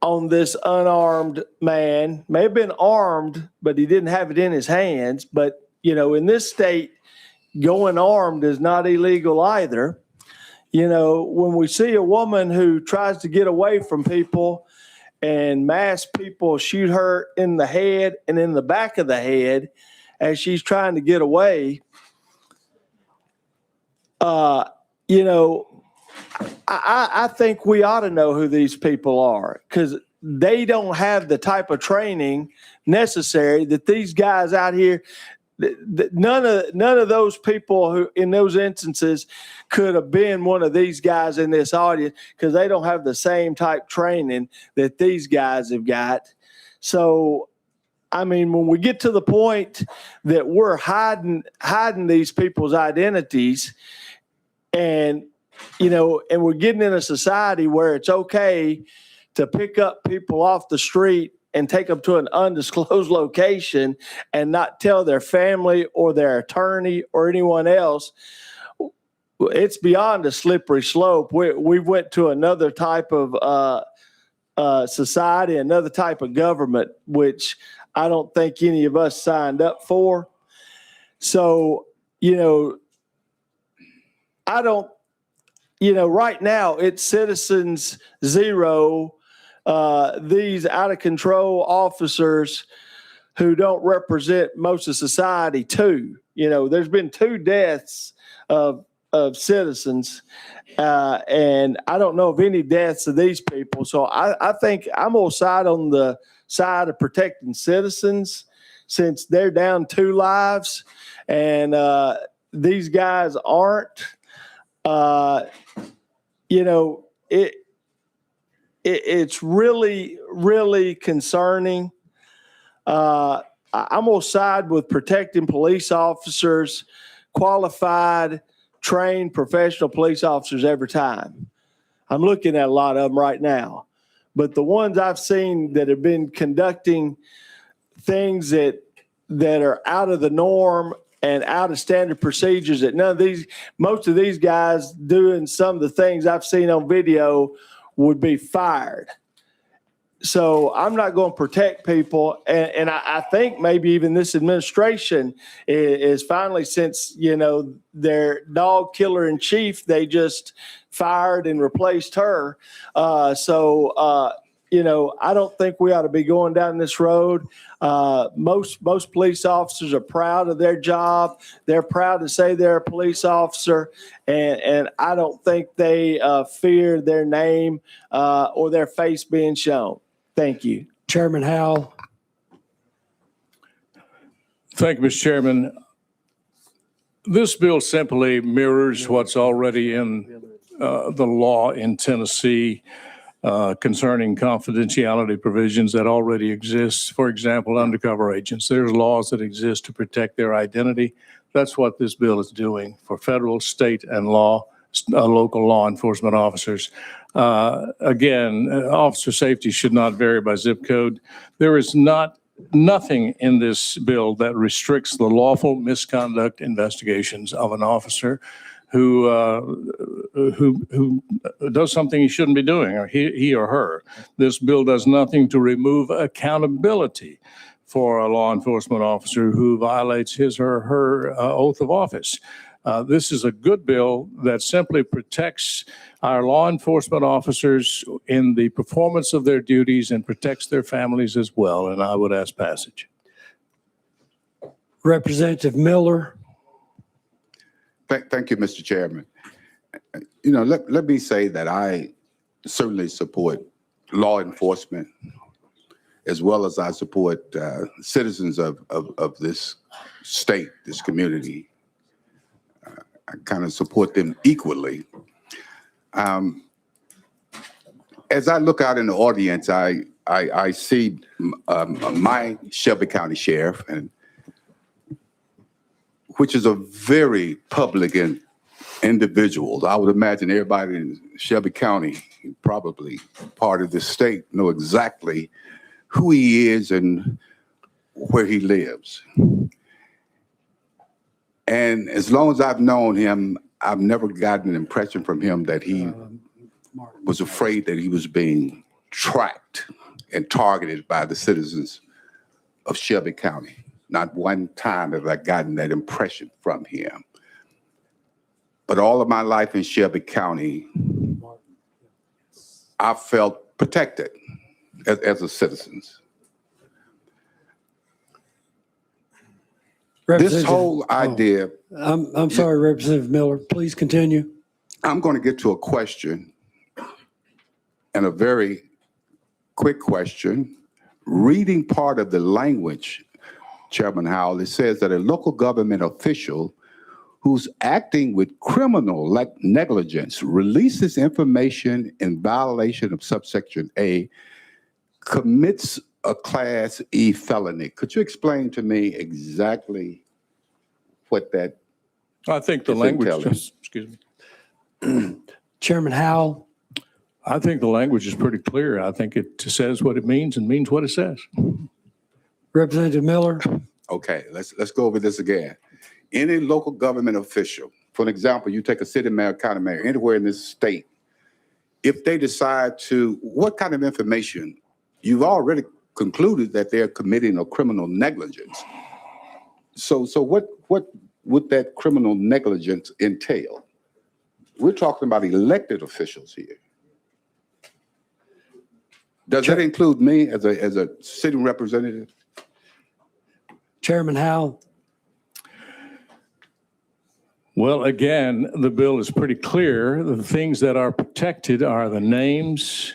on this unarmed man, may have been armed, but he didn't have it in his hands. But, you know, in this state, going armed is not illegal either. You know, when we see a woman who tries to get away from people and mass people shoot her in the head and in the back of the head as she's trying to get away, you know, I think we ought to know who these people are, because they don't have the type of training necessary that these guys out here. None of those people who in those instances could have been one of these guys in this audience, because they don't have the same type training that these guys have got. So, I mean, when we get to the point that we're hiding these people's identities, and you know, and we're getting in a society where it's okay to pick up people off the street and take them to an undisclosed location and not tell their family or their attorney or anyone else, it's beyond a slippery slope. We went to another type of society, another type of government, which I don't think any of us signed up for. So, you know, right now it's citizens zero. These out of control officers who don't represent most of society too. You know, there's been 2 deaths of citizens, and I don't know of any deaths of these people. So I think I'm gonna side on the side of protecting citizens, since they're down 2 lives, and these guys aren't. You know, it's really, really concerning. I'm going to side with protecting police officers, qualified, trained, professional police officers every time. I'm looking at a lot of them right now. But the ones I've seen that have been conducting things that are out of the norm and out of standard procedures, that most of these guys doing some of the things I've seen on video would be fired. So I'm not going to protect people. And I think maybe even this administration is finally, since, you know, their dog killer in chief, they just fired and replaced her. You know, I don't think we ought to be going down this road. Most police officers are proud of their job. They're proud to say they're a police officer, and I don't think they fear their name or their face being shown. Thank you. Chairman Howell. Thank you, Mr. Chairman. This bill simply mirrors what's already in the law in Tennessee concerning confidentiality provisions that already exist. For example, undercover agents. There's laws that exist to protect their identity. That's what this bill is doing for federal, state, and local law enforcement officers. Again, officer safety should not vary by zip code. There is nothing in this bill that restricts the lawful misconduct investigations of an officer who does something he shouldn't be doing, or he or her. This bill does nothing to remove accountability for a law enforcement officer who violates his or her oath of office. This is a good bill that simply protects our law enforcement officers in the performance of their duties and protects their families as well. And I would ask passage. Representative Miller. Thank you, Mr. Chairman. You know, let me say that I certainly support law enforcement as well as I support citizens of this state, this community. I kind of support them equally. As I look out in the audience, I see my Shelby County Sheriff, and which is a very public and individual. I would imagine everybody in Shelby County, probably part of the state, know exactly who he is and where he lives. And as long as I've known him, I've never gotten an impression from him that he was afraid that he was being tracked and targeted by the citizens of Shelby County. Not one time have I gotten that impression from him. But all of my life in Shelby County, I felt protected as a citizen. This whole idea. I'm sorry, Representative Miller. Please continue. I'm going to get to a question, and a very quick question. Reading part of the language, Chairman Howell, it says that a local government official who's acting with criminal negligence releases information in violation of subsection A commits a Class E felony. Could you explain to me exactly what that I think the is language, entailing? excuse me. Chairman Howell. I think the language is pretty clear. I think it says what it means and means what it says. Representative Miller. Okay, let's go over this again. Any local government official, for an example, you take a city mayor, county mayor, anywhere in this state, if they decide to, what kind of information, you've already concluded that they're committing a criminal negligence. So what would that criminal negligence entail? We're talking about elected officials here. Does that include me as a city representative? Chairman Howell. Well, again, the bill is pretty clear. The things that are protected are the names,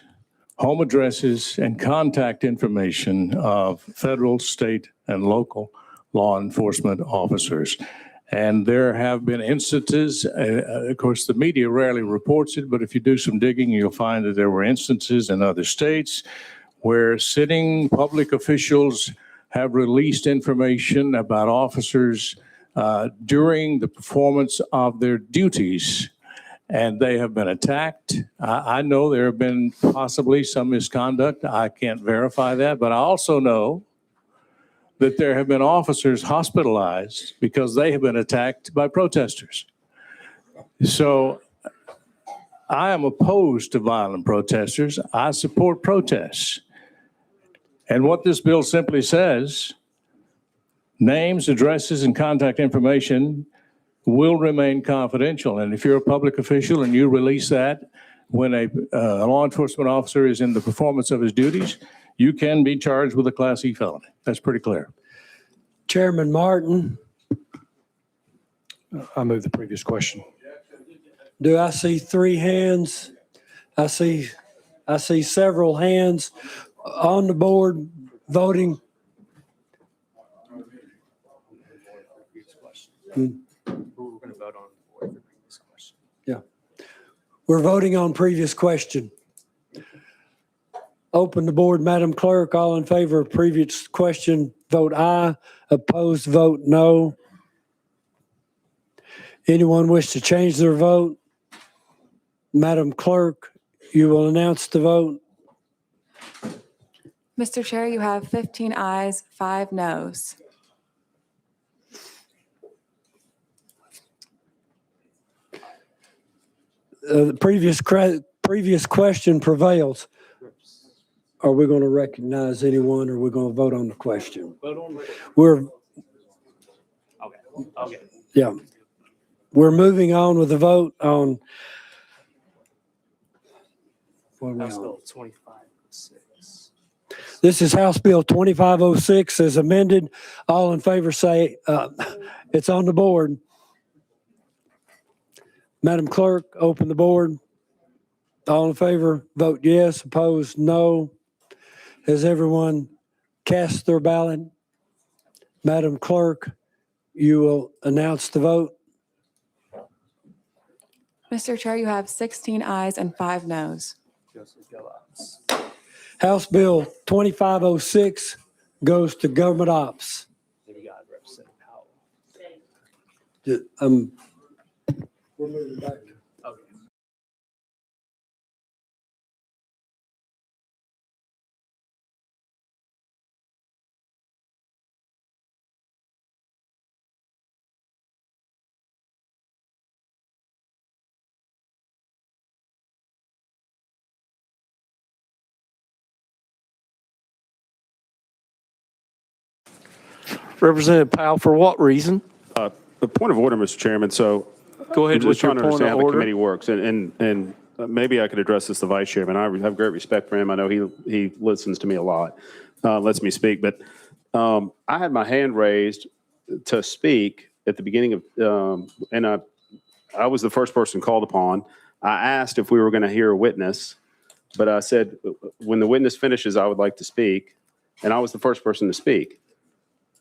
home addresses, and contact information of federal, state, and local law enforcement officers. And there have been instances, of course, the media rarely reports it, but if you do some digging, you'll find that there were instances in other states where sitting public officials have released information about officers during the performance of their duties, and they have been attacked. I know there have been possibly some misconduct. I can't verify that, but I also know that there have been officers hospitalized because they have been attacked by protesters. So I am opposed to violent protesters. I support protests. And what this bill simply says, names, addresses, and contact information will remain confidential. And if you're a public official and you release that when a law enforcement officer is in the performance of his duties, you can be charged with a Class E felony. That's pretty clear. Chairman Martin. I move the previous question. Do I see three hands? I see several hands on the board voting. Yeah. We're voting on previous question. Open the board, Madam Clerk. All in favor of previous question, vote aye. Opposed, vote no. Anyone wish to change their vote? Madam Clerk, you will announce the vote. Mr. Chair, you have 15 ayes, 5 noes. the previous question prevails. Are we going to recognize anyone or we're going to vote on the question? We're, yeah. We're moving on with the vote on. What are we on? This is House Bill 2506 as amended. All in favor say, it's on the board. Madam Clerk, open the board. All in favor, vote yes. Opposed, no. Has everyone cast their ballot? Madam Clerk, you will announce the vote. Mr. Chair, you have 16 ayes and 5 noes. House Bill 2506 goes to government ops. We're moving back. Representative Powell, for what reason? The point of order, Mr. Chairman, so. Go ahead I'm with just your trying to point understand of how the order. committee works, and maybe I could address this to the vice chairman. I have great respect for him. I know he listens to me a lot, lets me speak, but I had my hand raised to speak at the beginning of, and I was the first person called upon. I asked if we were going to hear a witness, but I said, when the witness finishes, I would like to speak, and I was the first person to speak.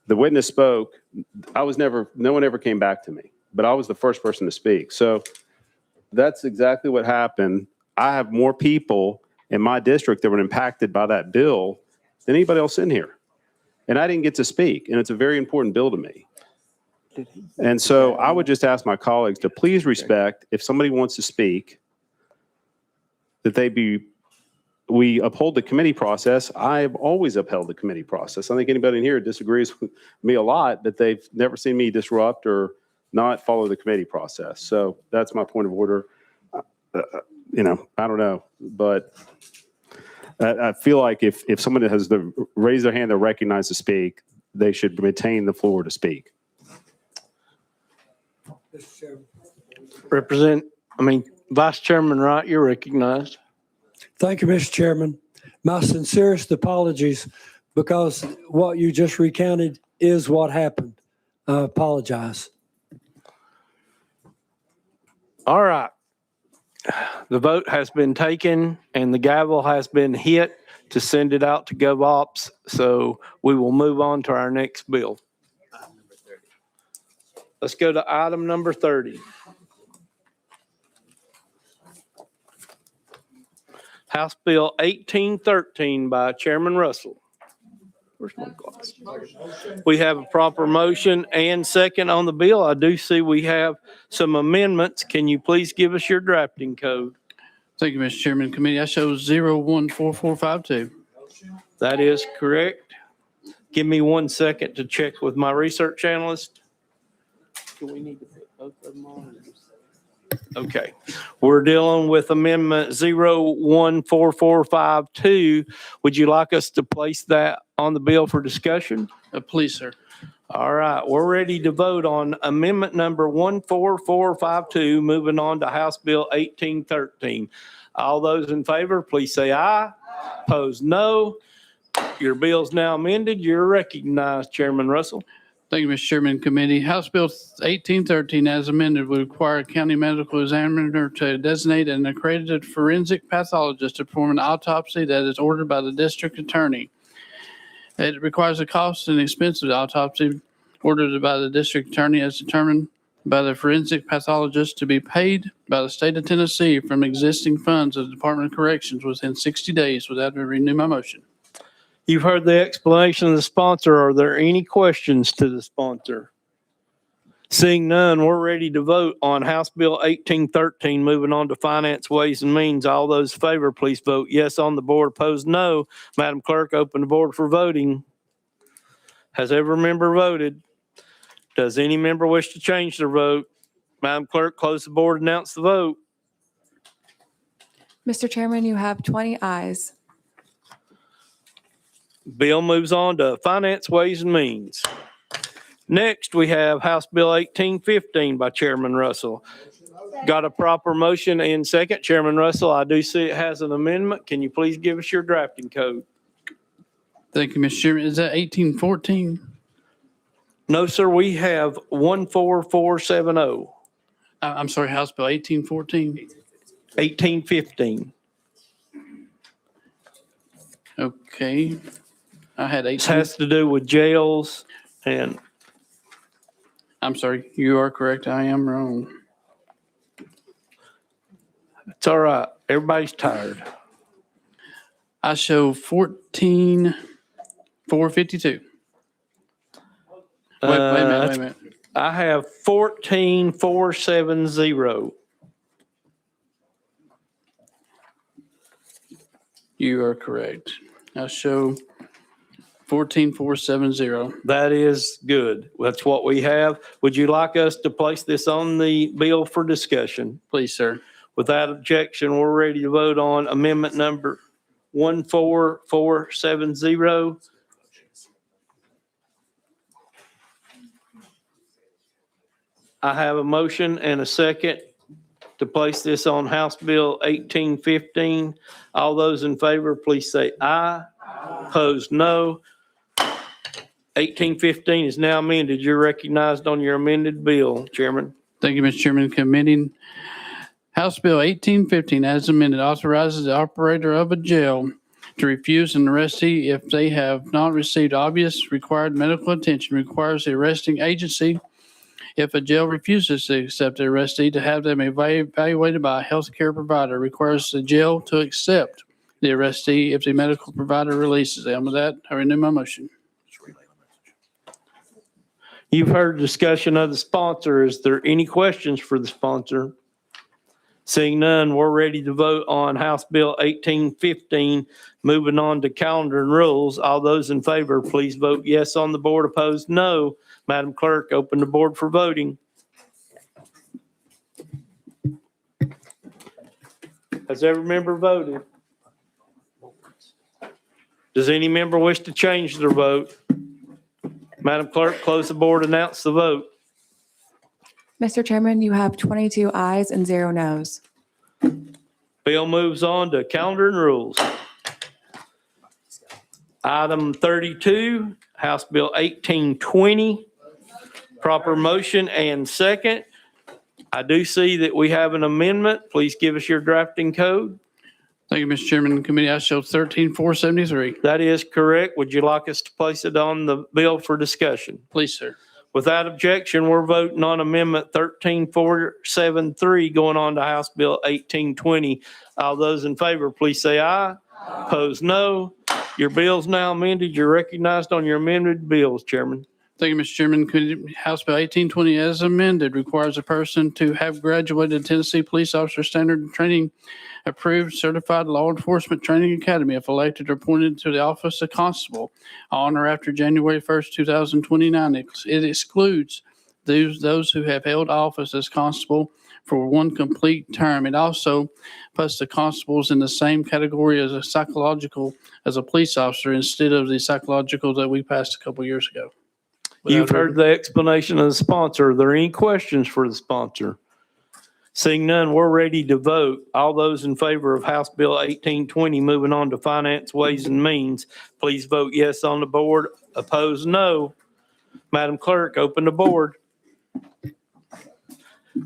The witness spoke. No one ever came back to me, but I was the first person to speak. So that's exactly what happened. I have more people in my district that were impacted by that bill than anybody else in here. And I didn't get to speak, and it's a very important bill to me. And so I would just ask my colleagues to please respect, if somebody wants to speak, that we uphold the committee process. I've always upheld the committee process. I think anybody in here disagrees with me a lot, but they've never seen me disrupt or not follow the committee process. So that's my point of order. I don't know, but I feel like if someone has to raise their hand to recognize to speak, they should retain the floor to speak. Vice Chairman Wright, you're recognized. Thank you, Mr. Chairman. My sincerest apologies because what you just recounted is what happened. I apologize. All right. The vote has been taken and the gavel has been hit to send it out to GovOps. So we will move on to our next bill. Let's go to item number 30. House Bill 1813 by Chairman Russell. Where's my glasses? We have a proper motion and second on the bill. I do see we have some amendments. Can you please give us your drafting code? Thank you, Mr. Chairman. Committee, I show 014452. That is correct. Give me 1 second to check with my research analyst. Do we need to put both of them on? Okay, we're dealing with amendment 014452. Would you like us to place that on the bill for discussion? Please, sir. All right, we're ready to vote on amendment number 14452, moving on to House Bill 1813. All those in favor, please say aye. Opposed, no. Your bill's now amended. You're recognized, Chairman Russell. Thank you, Mr. Chairman. Committee, House Bill 1813 as amended would require a county medical examiner to designate an accredited forensic pathologist to perform an autopsy that is ordered by the district attorney. It requires the cost and expense of the autopsy ordered by the district attorney as determined by the forensic pathologist to be paid by the state of Tennessee from existing funds of the Department of Corrections within 60 days. With that, I renew my motion. You've heard the explanation of the sponsor. Are there any questions to the sponsor? Seeing none, we're ready to vote on House Bill 1813, moving on to Finance, Ways and Means. All those in favor, please vote yes on the board. Opposed, no. Madam Clerk, open the board for voting. Has every member voted? Does any member wish to change their vote? Madam Clerk, close the board, announce the vote. Mr. Chairman, you have 20 ayes. Bill moves on to Finance, Ways and Means. Next, we have House Bill 1815 by Chairman Russell. Got a proper motion and second. Chairman Russell, I do see it has an amendment. Can you please give us your drafting code? Thank you, Mr. Chairman. Is that 1814? No, sir, we have 14470, I'm sorry, House Bill 1814? 1815. Okay. I had This 18. has to do with jails and I'm sorry, you are correct. I am wrong. it's all right. Everybody's tired. I show 14,452. Wait a minute, wait a minute. I have 14470. You are correct. I show 14,470. That is good. That's what we have. Would you like us to place this on the bill for discussion? Please, sir. Without objection, we're ready to vote on amendment number 14470. I have a motion and a second to place this on House Bill 1815. All those in favor, please say aye. Opposed, no. 1815 is now amended. You're recognized on your amended bill, Chairman. Thank you, Mr. Chairman. Committee. House Bill 1815, as amended, authorizes the operator of a jail to refuse an arrestee if they have not received obvious required medical attention, requires the arresting agency, if a jail refuses to accept the arrestee, to have them evaluated by a healthcare provider, requires the jail to accept the arrestee if the medical provider releases them. With that, I renew my motion. You've heard discussion of the sponsor. Is there any questions for the sponsor? Seeing none, we're ready to vote on House Bill 1815. Moving on to calendar and rules. All those in favor, please vote yes on the board. Opposed, no. Madam Clerk, open the board for voting. Has every member voted? Does any member wish to change their vote? Madam Clerk, close the board, announce the vote. Mr. Chairman, you have 22 ayes and 0 noes. Bill moves on to calendar and rules. Item 32, House Bill 1820. Proper motion and second. I do see that we have an amendment. Please give us your drafting code. Thank you, Mr. Chairman. Committee, I show 13,473. That is correct. Would you like us to place it on the bill for discussion? Please, sir. Without objection, we're voting on Amendment 13473 going on to House Bill 1820. All those in favor, please say aye. Opposed, no. Your bill's now amended. You're recognized on your amended bills, Chairman. Thank you, Mr. Chairman. House Bill 1820, as amended, requires a person to have graduated Tennessee Police Officer Standard Training Approved Certified Law Enforcement Training Academy if elected or appointed to the office of constable on or after January 1st, 2029. It excludes those who have held office as constable for one complete term. It also puts the constables in the same category as a police officer instead of the psychological that we passed a couple years ago. You've heard the explanation of the sponsor. Are there any questions for the sponsor? Seeing none, we're ready to vote. All those in favor of House Bill 1820, moving on to Finance, Ways and Means, please vote yes on the board. Opposed, no. Madam Clerk, open the board.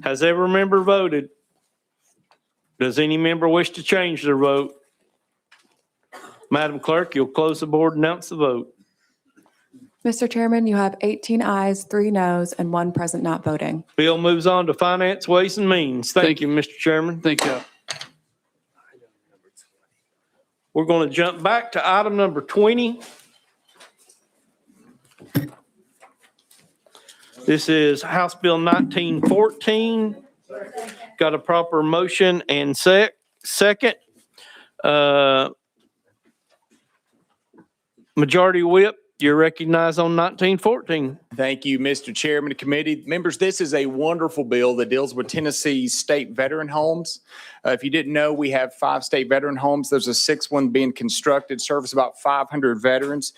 Has every member voted? Does any member wish to change their vote? Madam Clerk, you'll close the board and announce the vote. Mr. Chairman, you have 18 ayes, 3 noes, and 1 present not voting. Bill moves on to Finance, Ways and Means. Thank you, Mr. Chairman. Thank you. We're going to jump back to item number 20. This is House Bill 1914. Got a proper motion and second. Majority Whip, you're recognized on 1914. Thank you, Mr. Chairman of Committee. Members, this is a wonderful bill that deals with Tennessee's state veteran homes. If you didn't know, we have 5 state veteran homes. There's a 6th one being constructed, serves about 500 veterans.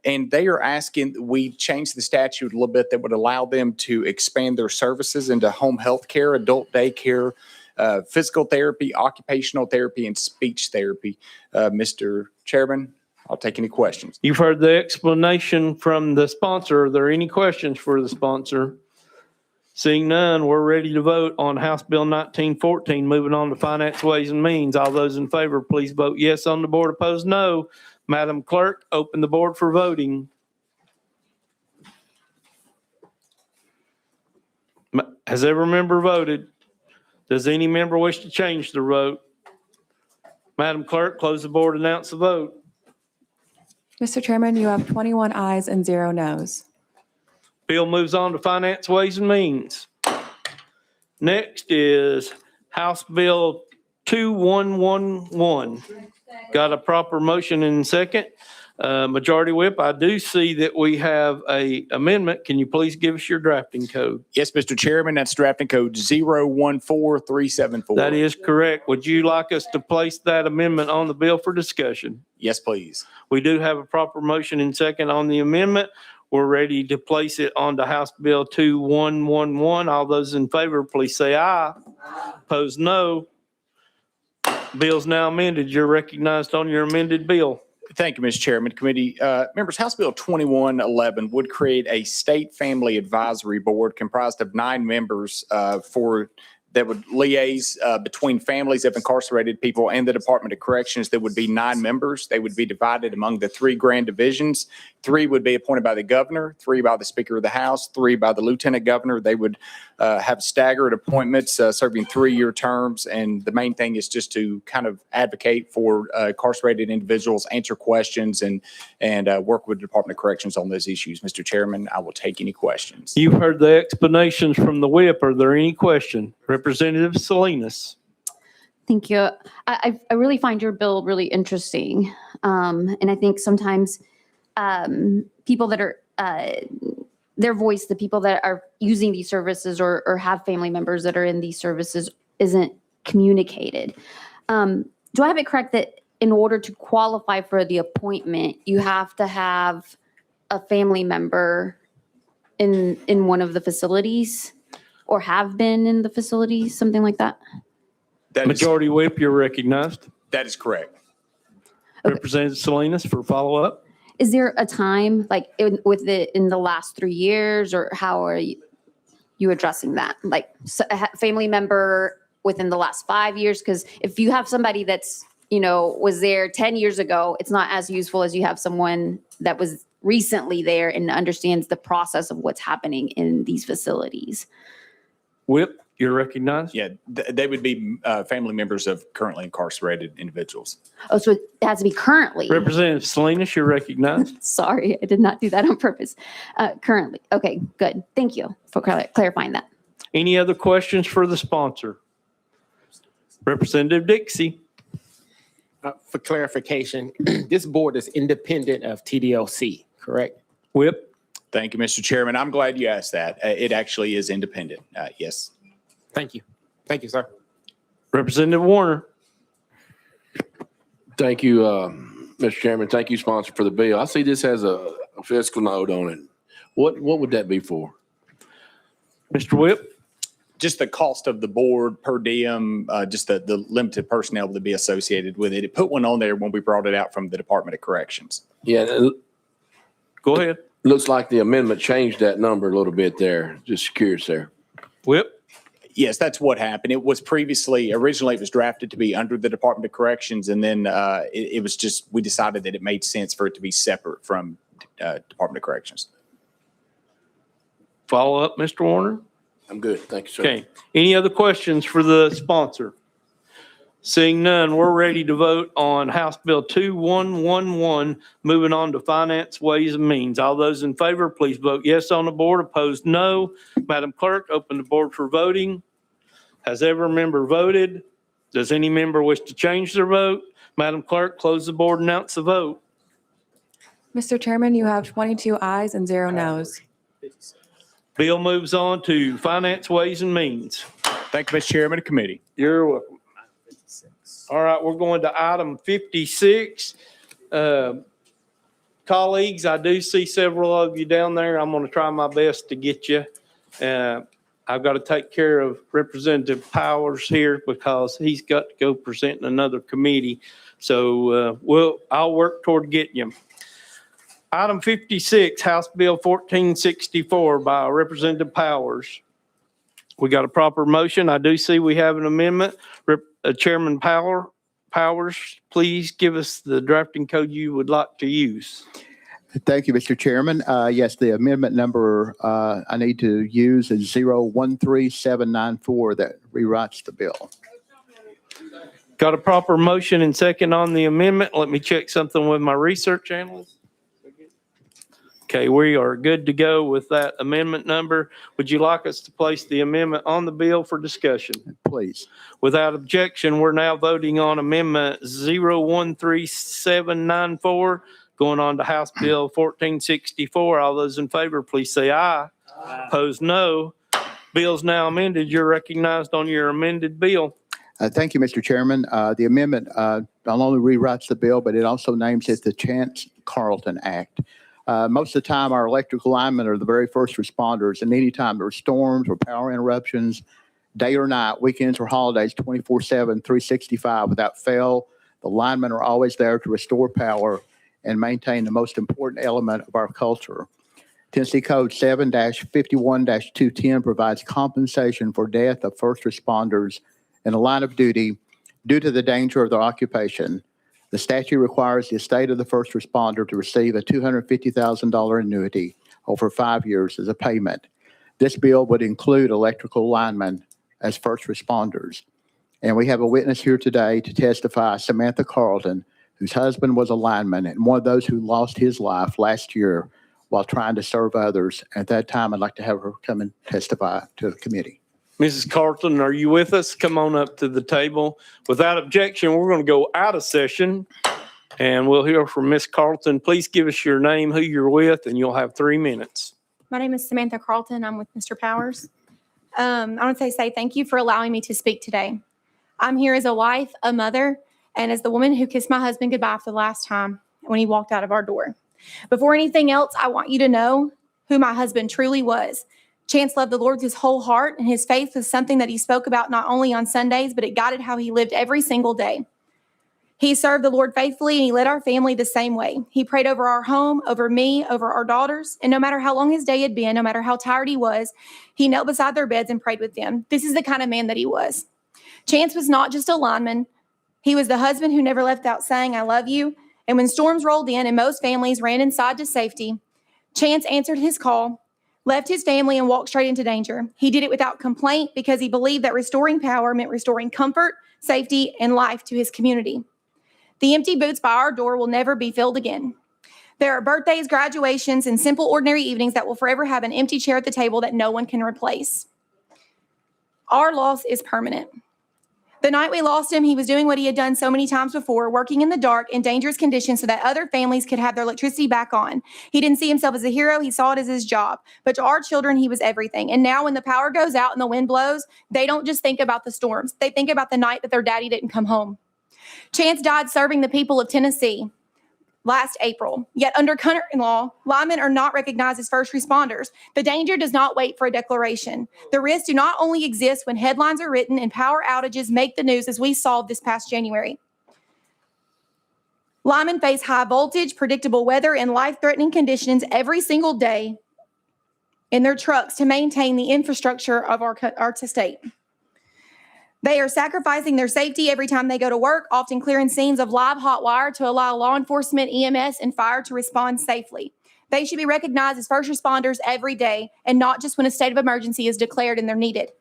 And they are asking, we changed the statute a little bit that would allow them to expand their services into home health care, adult daycare, physical therapy, occupational therapy, and speech therapy. Mr. Chairman, I'll take any questions. You've heard the explanation from the sponsor. Are there any questions for the sponsor? Seeing none, we're ready to vote on House Bill 1914. Moving on to Finance, Ways and Means. All those in favor, please vote yes on the board. Opposed, no. Madam Clerk, open the board for voting. Has every member voted? Does any member wish to change their vote? Madam Clerk, close the board, announce the vote. Mr. Chairman, you have 21 ayes and 0 noes. Bill moves on to Finance, Ways and Means. Next is House Bill 2111. Got a proper motion and second. Majority Whip, I do see that we have a amendment. Can you please give us your drafting code? Yes, Mr. Chairman, that's drafting code 014374. That is correct. Would you like us to place that amendment on the bill for discussion? Yes, please. We do have a proper motion and second on the amendment. We're ready to place it on to House Bill 2111. All those in favor, please say aye. Opposed, no. Bill's now amended. You're recognized on your amended bill. Thank you, Mr. Chairman. Committee members, House Bill 2111 would create a state family advisory board comprised of 9 members that would liaise between families of incarcerated people and the Department of Corrections. There would be 9 members. They would be divided among the 3 grand divisions. 3 would be appointed by the governor, 3 by the Speaker of the House, 3 by the Lieutenant Governor. They would have staggered appointments, serving 3-year terms. And the main thing is just to kind of advocate for incarcerated individuals, answer questions, and work with the Department of Corrections on those issues. Mr. Chairman, I will take any questions. You've heard the explanations from the whip. Are there any questions? Representative Salinas. Thank you. I really find your bill really interesting. And I think sometimes people that are, their voice, the people that are using these services or have family members that are in these services isn't communicated. Do I have it correct that in order to qualify for the appointment, you have to have a family member in one of the facilities or have been in the facilities, something like that? Majority Whip, you're recognized. That is correct. Okay. Representative Salinas for follow-up. Is there a time, like in the last 3 years, or how are you addressing that? Like a family member within the last 5 years? Because if you have somebody that's, was there 10 years ago, it's not as useful as you have someone that was recently there and understands the process of what's happening in these facilities. Whip, you're recognized. Yeah, they would be family members of currently incarcerated individuals. Oh, so it has to be currently. Representative Salinas, you're recognized. Sorry, I did not do that on purpose. Currently. Okay, good. Thank you for clarifying that. Any other questions for the sponsor? Representative Dixie. For clarification, this board is independent of TDLC, correct? Whip. Thank you, Mr. Chairman. I'm glad you asked that. It actually is independent. Yes. Thank you. Thank you, sir. Representative Warner. Thank you, Mr. Chairman. Thank you, sponsor, for the bill. I see this has a fiscal note on it. What would that be for? Mr. Whip. Just the cost of the board per diem, just the limited personnel to be associated with it. It put one on there when we brought it out from the Department of Corrections. Yeah. Go ahead. Looks like the amendment changed that number a little bit there. Just curious there. Whip. Yes, that's what happened. It was originally it was drafted to be under the Department of Corrections, and then it was just, we decided that it made sense for it to be separate from Department of Corrections. Follow up, Mr. Warner. I'm good. Thank you, sir. Okay. Any other questions for the sponsor? Seeing none, we're ready to vote on House Bill 2111, moving on to Finance, Ways and Means. All those in favor, please vote yes on the board. Opposed, no. Madam Clerk, open the board for voting. Has every member voted? Does any member wish to change their vote? Madam Clerk, close the board, announce the vote. Mr. Chairman, you have 22 ayes and 0 noes. Bill moves on to Finance, Ways and Means. Thank you, Mr. Chairman, and committee. You're welcome. All right, we're going to item 56. Colleagues, I do see several of you down there. I'm going to try my best to get you. I've got to take care of Representative Powers here because he's got to go present in another committee. So I'll work toward getting him. Item 56, House Bill 1464 by Representative Powers. We got a proper motion. I do see we have an amendment. Chairman Powers, please give us the drafting code you would like to use. Thank you, Mr. Chairman. Yes, the amendment number I need to use is 013794 that rewrites the bill. Got a proper motion and second on the amendment. Let me check something with my research analyst. Okay, we are good to go with that amendment number. Would you like us to place the amendment on the bill for discussion? Please. Without objection, we're now voting on amendment 013794, going on to House Bill 1464. All those in favor, please say aye. Opposed, no. Bill's now amended. You're recognized on your amended bill. Thank you, Mr. Chairman. The amendment not only rewrites the bill, but it also names it the Chance Carlton Act. Most of the time, our electrical linemen are the very first responders, and anytime there are storms or power interruptions, day or night, weekends or holidays, 24/7, 365, without fail, the linemen are always there to restore power and maintain the most important element of our culture. Tennessee Code 7-51-210 provides compensation for death of first responders in the line of duty due to the danger of their occupation. The statute requires the estate of the first responder to receive a $250,000 annuity over 5 years as a payment. This bill would include electrical linemen as first responders. And we have a witness here today to testify, Samantha Carlton, whose husband was a lineman and one of those who lost his life last year while trying to serve others. At that time, I'd like to have her come and testify to the committee. Mrs. Carlton, are you with us? Come on up to the table. Without objection, we're going to go out of session and we'll hear from Ms. Carlton. Please give us your name, who you're with, and you'll have 3 minutes. My name is Samantha Carlton. I'm with Mr. Powers. I want to say thank you for allowing me to speak today. I'm here as a wife, a mother, and as the woman who kissed my husband goodbye for the last time when he walked out of our door. Before anything else, I want you to know who my husband truly was. Chance loved the Lord with his whole heart, and his faith was something that he spoke about not only on Sundays, but it guided how he lived every single day. He served the Lord faithfully, and he led our family the same way. He prayed over our home, over me, over our daughters, and no matter how long his day had been, no matter how tired he was, he knelt beside their beds and prayed with them. This is the kind of man that he was. Chance was not just a lineman. He was the husband who never left out saying, "I love you." And when storms rolled in and most families ran inside to safety, Chance answered his call, left his family, and walked straight into danger. He did it without complaint because he believed that restoring power meant restoring comfort, safety, and life to his community. The empty boots by our door will never be filled again. There are birthdays, graduations, and simple ordinary evenings that will forever have an empty chair at the table that no one can replace. Our loss is permanent. The night we lost him, he was doing what he had done so many times before, working in the dark in dangerous conditions so that other families could have their electricity back on. He didn't see himself as a hero. He saw it as his job. But to our children, he was everything. And now when the power goes out and the wind blows, they don't just think about the storms. They think about the night that their daddy didn't come home. Chance died serving the people of Tennessee last April. Yet under current law, linemen are not recognized as first responders. The danger does not wait for a declaration. The risks do not only exist when headlines are written and power outages make the news, as we saw this past January. Linemen face high voltage, predictable weather, and life-threatening conditions every single day in their trucks to maintain the infrastructure of our state. They are sacrificing their safety every time they go to work, often clearing scenes of live hot wire to allow law enforcement, EMS, and fire to respond safely. They should be recognized as first responders every day and not just when a state of emergency is declared and they're needed.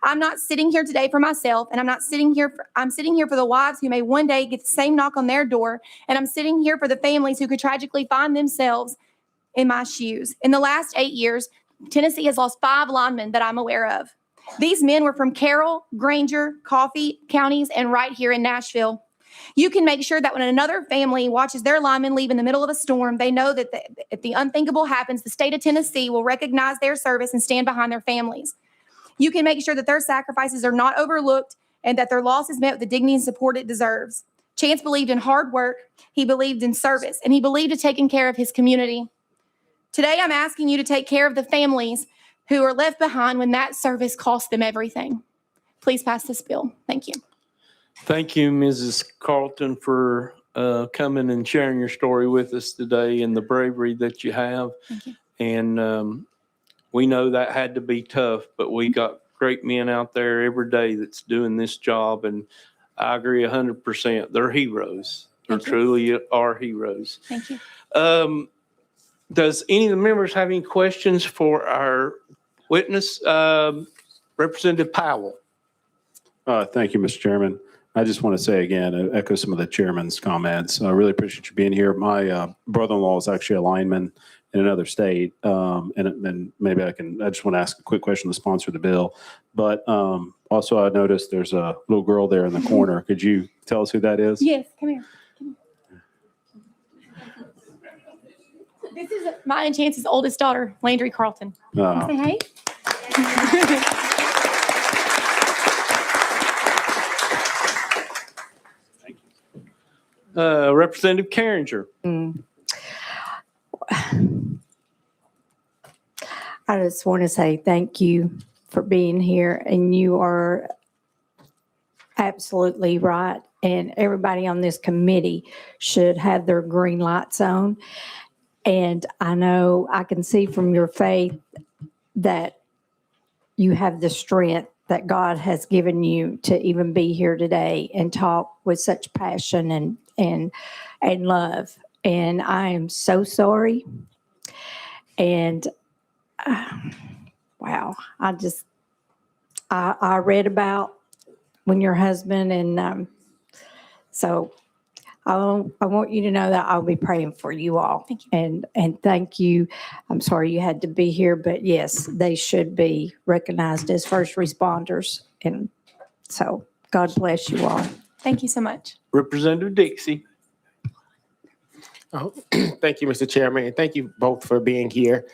I'm not sitting here today for myself, and I'm sitting here for the wives who may one day get the same knock on their door, and I'm sitting here for the families who could tragically find themselves in my shoes. In the last 8 years, Tennessee has lost 5 linemen that I'm aware of. These men were from Carroll, Granger, Coffee counties, and right here in Nashville. You can make sure that when another family watches their lineman leave in the middle of a storm, they know that if the unthinkable happens, the state of Tennessee will recognize their service and stand behind their families. You can make sure that their sacrifices are not overlooked and that their loss is met with the dignity and support it deserves. Chance believed in hard work, he believed in service, and he believed in taking care of his community. Today, I'm asking you to take care of the families who are left behind when that service cost them everything. Please pass this bill. Thank you. Thank you, Mrs. Carlton, for coming and sharing your story with us today and the bravery that you have. Thank you. And we know that had to be tough, but we got great men out there every day that's doing this job. And I agree 100%. They're heroes. They Thank you. truly are heroes. Thank you. Does any of the members have any questions for our witness, Representative Powell? Thank you, Mr. Chairman. I just want to say again, echo some of the chairman's comments. I really appreciate you being here. My brother-in-law is actually a lineman in another state. And maybe I just want to ask a quick question to the sponsor of the bill. But also I noticed there's a little girl there in the corner. Could you tell us who that is? Yes, come here. This is mine and Chance's oldest daughter, Landry Carlton. Say hey. Representative Carringer. I just want to say thank you for being here, and you are absolutely right. And everybody on this committee should have their green lights on. And I know I can see from your faith that you have the strength that God has given you to even be here today and talk with such passion and love. And I am so sorry. And wow, I read about when your husband and so I want you to know that I'll be praying for you all. Thank you. And thank you. I'm sorry you had to be here, but yes, they should be recognized as first responders. And so God bless you all. Thank you so much. Representative Dixie. Oh, thank you, Mr. Chairman, and thank you both for being here.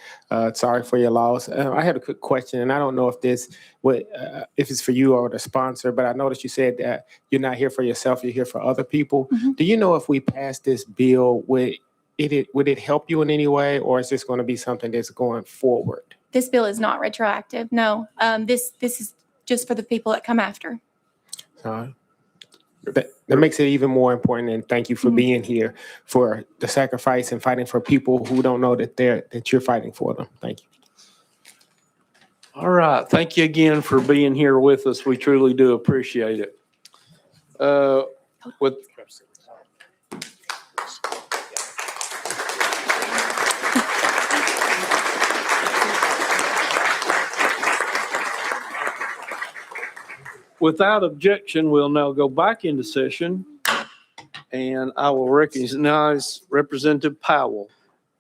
Sorry for your loss. I had a quick question, and I don't know if if it's for you or the sponsor, but I noticed you said that you're not here for yourself, you're here for other people. Mm-hmm. Do you know if we pass this bill, would it help you in any way, or is this going to be something that's going forward? This bill is not retroactive. No, this is just for the people that come after. That makes it even more important, and thank you for being here, for the sacrifice and fighting for people who don't know that you're fighting for them. Thank you. All right. Thank you again for being here with us. We truly do appreciate it. Without objection, we'll now go back into session, and I will recognize Representative Powell.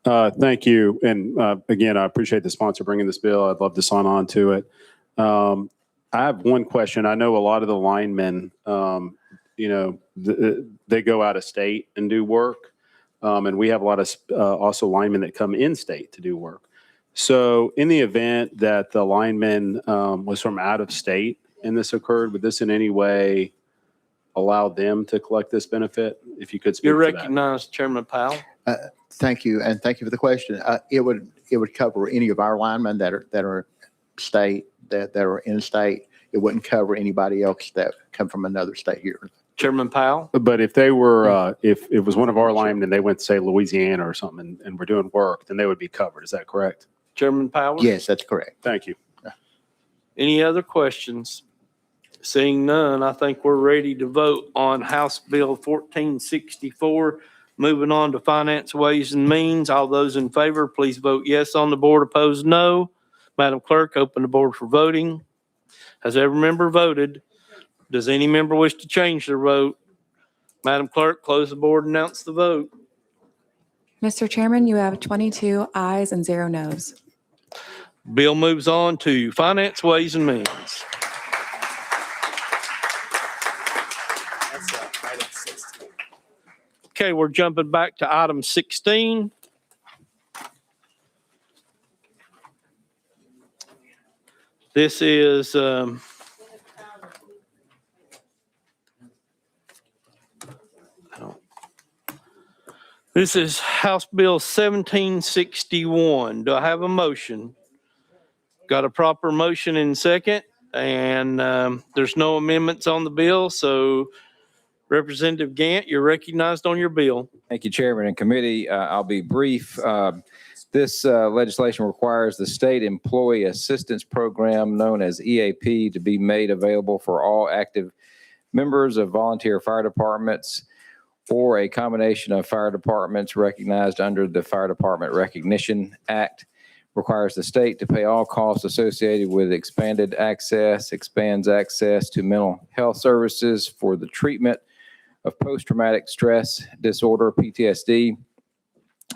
Thank you. And again, I appreciate the sponsor bringing this bill. I'd love to sign on to it. I have one question. I know a lot of the linemen, they go out of state and do work. And we have a lot of also linemen that come in state to do work. So in the event that the lineman was from out of state and this occurred, would this in any way allow them to collect this benefit? If you could speak You're to that. recognized, Chairman Powell. Thank you, and thank you for the question. It would cover any of our linemen that are state, that are in state. It wouldn't cover anybody else that come from another state here. Chairman Powell? But if they were, if it was one of our linemen and they went to say Louisiana or something and were doing work, then they would be covered. Is that correct? Chairman Powell? Yes, that's correct. Thank you. Any other questions? Seeing none, I think we're ready to vote on House Bill 1464. Moving on to Finance, Ways and Means. All those in favor, please vote yes on the board. Opposed, no. Madam Clerk, open the board for voting. Has every member voted? Does any member wish to change their vote? Madam Clerk, close the board and announce the vote. Mr. Chairman, you have 22 ayes and 0 noes. Bill moves on to Finance, Ways and Means. That's Okay, we're jumping back to item 16. This is House Bill 1761. Do I have a motion? Got a proper motion and second, and there's no amendments on the bill, so Representative Gant, you're recognized on your bill. Thank you, Chairman and committee. I'll be brief. This legislation requires the State Employee Assistance Program, known as EAP, to be made available for all active members of volunteer fire departments or a combination of fire departments recognized under the Fire Department Recognition Act. Requires the state to pay all costs associated with expands access to mental health services for the treatment of post-traumatic stress disorder, PTSD,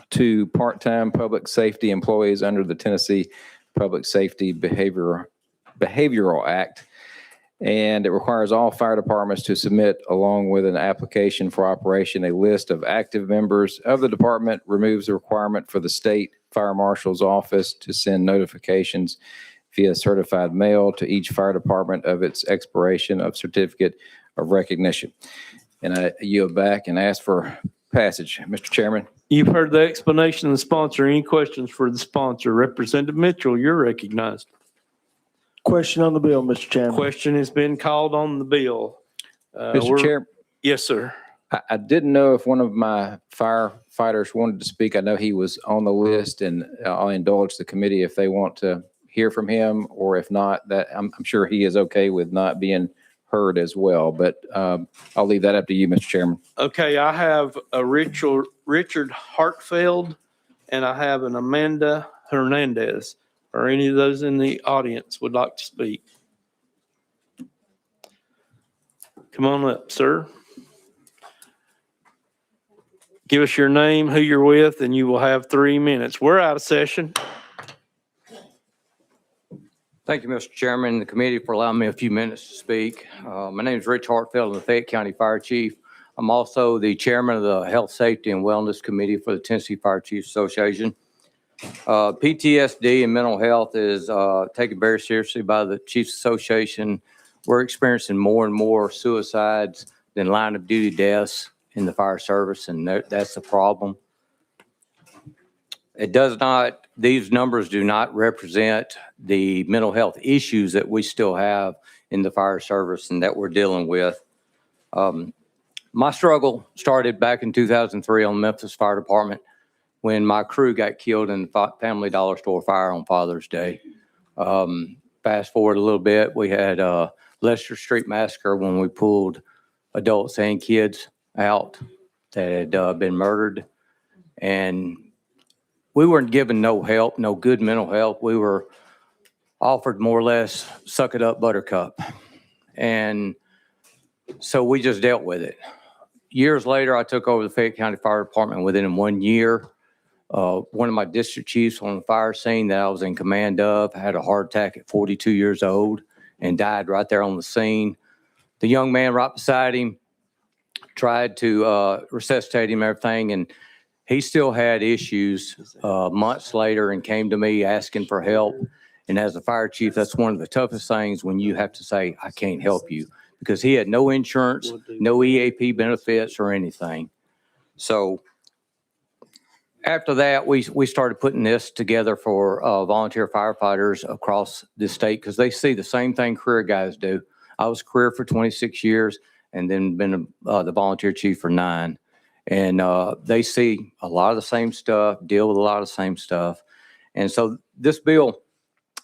to part-time public safety employees under the Tennessee Public Safety Behavioral Act. And it requires all fire departments to submit, along with an application for operation, a list of active members of the department, removes the requirement for the state fire marshal's office to send notifications via certified mail to each fire department of its expiration of certificate of recognition. And I yield back and ask for passage. Mr. Chairman. You've heard the explanation of the sponsor. Any questions for the sponsor? Representative Mitchell, you're recognized. Question on the bill, Mr. Chairman. Question has been called on the bill. Mr. Chair. Yes, sir. I didn't know if one of my firefighters wanted to speak. I know he was on the list, and I'll indulge the committee if they want to hear from him, or if not, that I'm sure he is okay with not being heard as well. But I'll leave that up to you, Mr. Chairman. Okay, I have a Richard Hartfeld, and I have an Amanda Hernandez. Are any of those in the audience would like to speak? Come on up, sir. Give us your name, who you're with, and you will have 3 minutes. We're out of session. Thank you, Mr. Chairman, and the committee for allowing me a few minutes to speak. My name is Rich Hartfeld. I'm the Fayette County Fire Chief. I'm also the chairman of the Health, Safety, and Wellness Committee for the Tennessee Fire Chiefs Association. PTSD and mental health is taken very seriously by the Chiefs Association. We're experiencing more and more suicides than line of duty deaths in the fire service, and that's the problem. These numbers do not represent the mental health issues that we still have in the fire service and that we're dealing with. My struggle started back in 2003 on Memphis Fire Department when my crew got killed in the Family Dollar Store fire on Father's Day. Fast forward a little bit, we had Leicester Street Massacre when we pulled adults and kids out that had been murdered. And we weren't given no help, no good mental help. We were offered more or less suck it up buttercup. And so we just dealt with it. Years later, I took over the Fayette County Fire Department. Within 1 year, one of my district chiefs on the fire scene that I was in command of had a heart attack at 42 years old and died right there on the scene. The young man right beside him tried to resuscitate him and everything, and he still had issues months later and came to me asking for help. And as a fire chief, that's one of the toughest things when you have to say, I can't help you, because he had no insurance, no EAP benefits or anything. So after that, we started putting this together for volunteer firefighters across the state, because they see the same thing career guys do. I was a career for 26 years and then been the volunteer chief for 9. And they see a lot of the same stuff, deal with a lot of the same stuff. And so this bill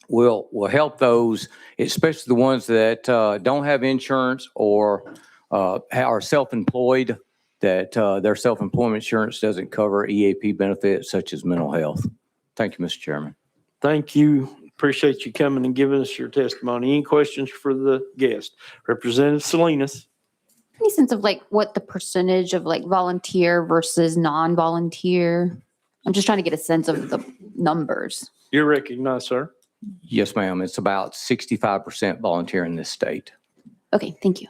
will help those, especially the ones that don't have insurance or are self-employed, that their self-employment insurance doesn't cover EAP benefits such as mental health. Thank you, Mr. Chairman. Thank you. Appreciate you coming and giving us your testimony. Any questions for the guest? Representative Salinas. Any sense of like what the percentage of like volunteer versus non-volunteer? I'm just trying to get a sense of the numbers. You're recognized, sir. Yes, ma'am. It's about 65% volunteer in this state. Okay, thank you.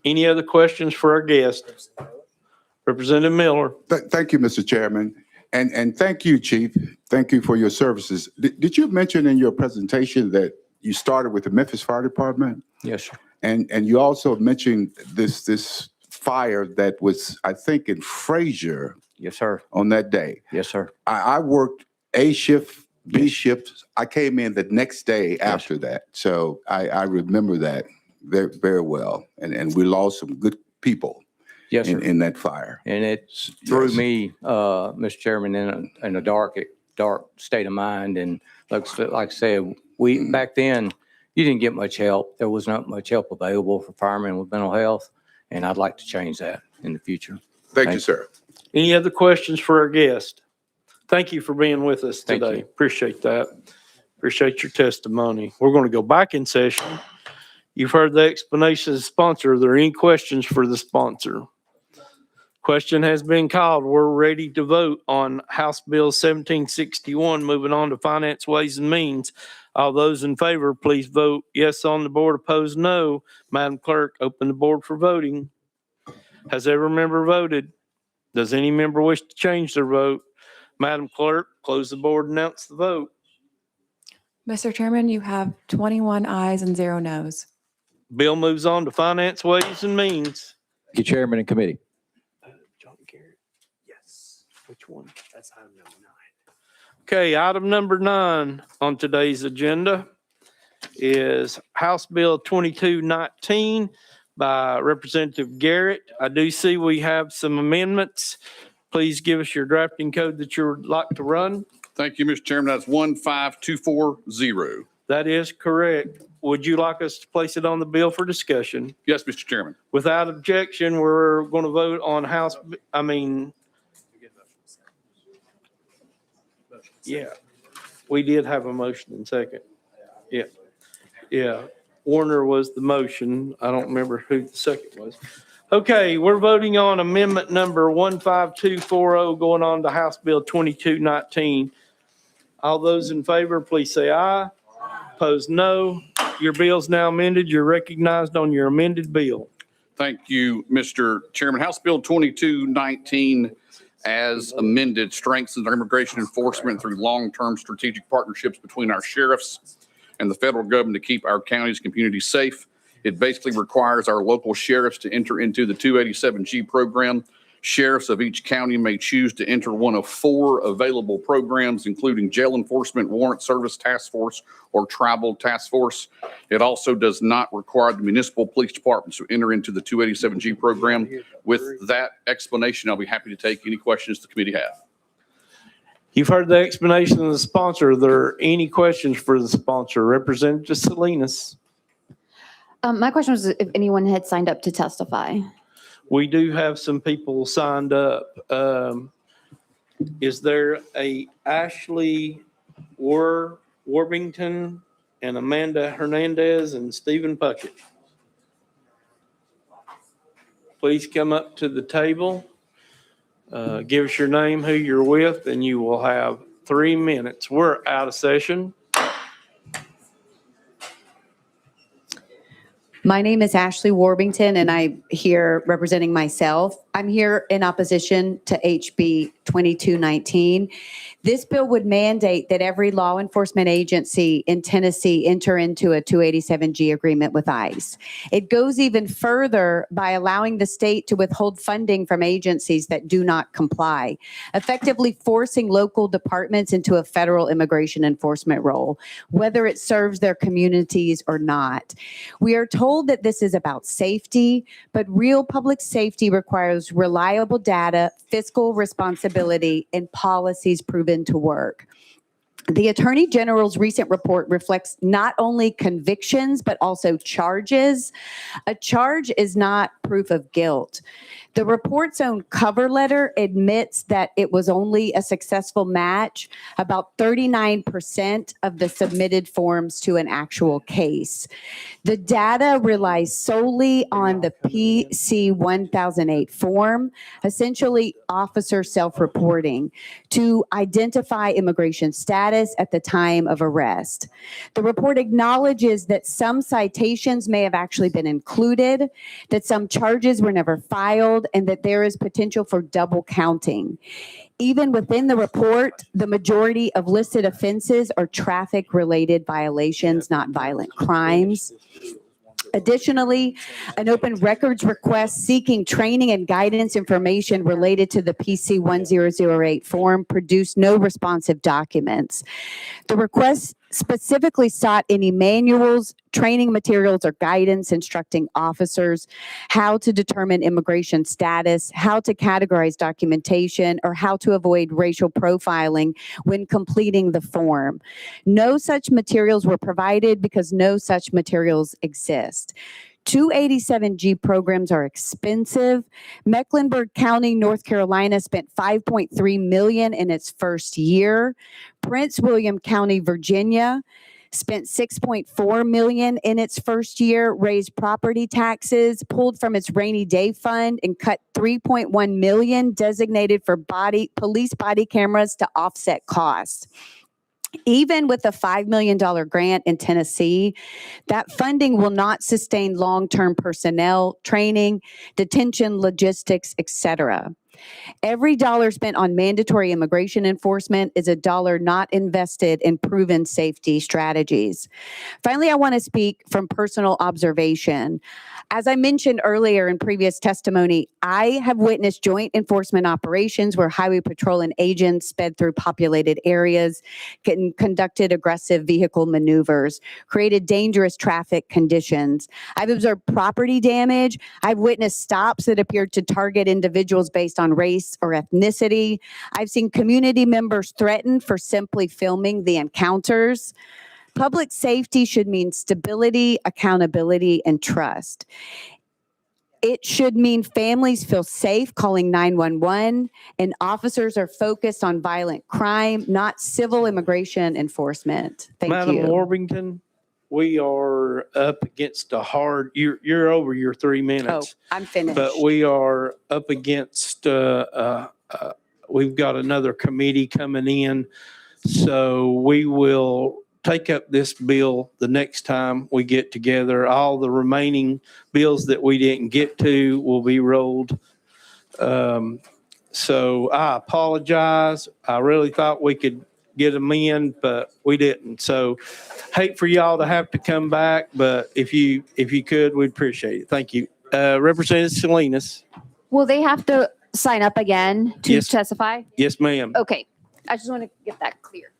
Any other questions for our guest? Representative Miller. Thank you, Mr. Chairman. And thank you, Chief. Thank you for your services. Did you mention in your presentation that you started with the Memphis Fire Department? Yes, sir. And you also mentioned this fire that was, I think, in Frazier Yes, sir. on that day. Yes, sir. I worked A shift, B shift. I came in the next day after that. So I remember that very, very well. And we lost some good people Yes, sir. in that fire. And it threw Yes. me, Mr. Chairman, in a dark state of mind. And like I said, back then, you didn't get much help. There was not much help available for firemen with mental health. And I'd like to change that in the future. Thank you, sir. Any other questions for our guest? Thank you for being with us Thank today. you. Appreciate that. Appreciate your testimony. We're going to go back in session. You've heard the explanation of the sponsor. Are there any questions for the sponsor? Question has been called. We're ready to vote on House Bill 1761. Moving on to Finance, Ways and Means. All those in favor, please vote yes on the board. Opposed, no. Madam Clerk, open the board for voting. Has every member voted? Does any member wish to change their vote? Madam Clerk, close the board, announce the vote. Mr. Chairman, you have 21 ayes and 0 noes. Bill moves on to Finance, Ways and Means. Thank you, Chairman and committee. John Garrett, yes. Which one? That's item number 9. Okay, item number 9 on today's agenda is House Bill 2219 by Representative Garrett. I do see we have some amendments. Please give us your drafting code that you would like to run. Thank you, Mr. Chairman. That's 15240. That is correct. Would you like us to place it on the bill for discussion? Yes, Mr. Chairman. Without objection, we're going to vote on yeah, we did have a motion in second. Yeah. Warner was the motion. I don't remember who the second was. Okay, we're voting on amendment number 15240 going on to House Bill 2219. All those in favor, please say aye. Opposed, no. Your bill's now amended. You're recognized on your amended bill. Thank you, Mr. Chairman. House Bill 2219, as amended, strengthens our immigration enforcement through long-term strategic partnerships between our sheriffs and the federal government to keep our counties and communities safe. It basically requires our local sheriffs to enter into the 287G program. Sheriffs of each county may choose to enter one of 4 available programs, including Jail Enforcement, Warrant Service Task Force, or Tribal Task Force. It also does not require the municipal police departments to enter into the 287G program. With that explanation, I'll be happy to take any questions the committee have. You've heard the explanation of the sponsor. Are there any questions for the sponsor? Representative Salinas. My question was if anyone had signed up to testify. We do have some people signed up. Is there a Ashley Warbington and Amanda Hernandez and Stephen Puckett? Please come up to the table. Give us your name, who you're with, and you will have 3 minutes. We're out of session. My name is Ashley Warbington, and I'm here representing myself. I'm here in opposition to HB 2219. This bill would mandate that every law enforcement agency in Tennessee enter into a 287G agreement with ICE. It goes even further by allowing the state to withhold funding from agencies that do not comply, effectively forcing local departments into a federal immigration enforcement role, whether it serves their communities or not. We are told that this is about safety, but real public safety requires reliable data, fiscal responsibility, and policies proven to work. The Attorney General's recent report reflects not only convictions, but also charges. A charge is not proof of guilt. The report's own cover letter admits that it was only a successful match about 39% of the submitted forms to an actual case. The data relies solely on the PC 1008 form, essentially officer self-reporting, to identify immigration status at the time of arrest. The report acknowledges that some citations may have actually been included, that some charges were never filed, and that there is potential for double counting. Even within the report, the majority of listed offenses are traffic-related violations, not violent crimes. Additionally, an open records request seeking training and guidance information related to the PC 1008 form produced no responsive documents. The request specifically sought any manuals, training materials, or guidance instructing officers how to determine immigration status, how to categorize documentation, or how to avoid racial profiling when completing the form. No such materials were provided because no such materials exist. 287G programs are expensive. Mecklenburg County, North Carolina spent $5.3 million in its first year. Prince William County, Virginia spent $6.4 million in its first year, raised property taxes, pulled from its rainy day fund, and cut $3.1 million designated for police body cameras to offset costs. Even with a $5 million grant in Tennessee, that funding will not sustain long-term personnel, training, detention, logistics, etc. Every dollar spent on mandatory immigration enforcement is a dollar not invested in proven safety strategies. Finally, I want to speak from personal observation. As I mentioned earlier in previous testimony, I have witnessed joint enforcement operations where highway patrol and agents sped through populated areas, conducted aggressive vehicle maneuvers, created dangerous traffic conditions. I've observed property damage. I've witnessed stops that appeared to target individuals based on race or ethnicity. I've seen community members threatened for simply filming the encounters. Public safety should mean stability, accountability, and trust. It should mean families feel safe calling 911, and officers are focused on violent crime, not civil immigration enforcement. Thank Madam you. Worthington, we are up against a hard, you're over your 3 minutes. Oh, I'm finished. But we are up against, we've got another committee coming in. So we will take up this bill the next time we get together. All the remaining bills that we didn't get to will be rolled. So I apologize. I really thought we could get them in, but we didn't. So hate for y'all to have to come back, but if you could, we'd appreciate it. Thank you. Representative Salinas. Will they have to sign up again to Yes. testify? Yes, ma'am. Okay, I just want to get that clear.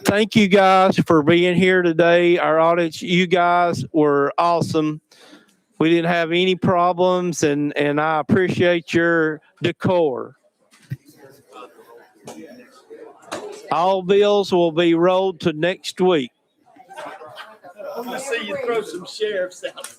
Thank you guys for being here today. Our audience, you guys were awesome. We didn't have any problems, and I appreciate your decor. All bills will be rolled to next week. I'm gonna see you throw some sheriffs out.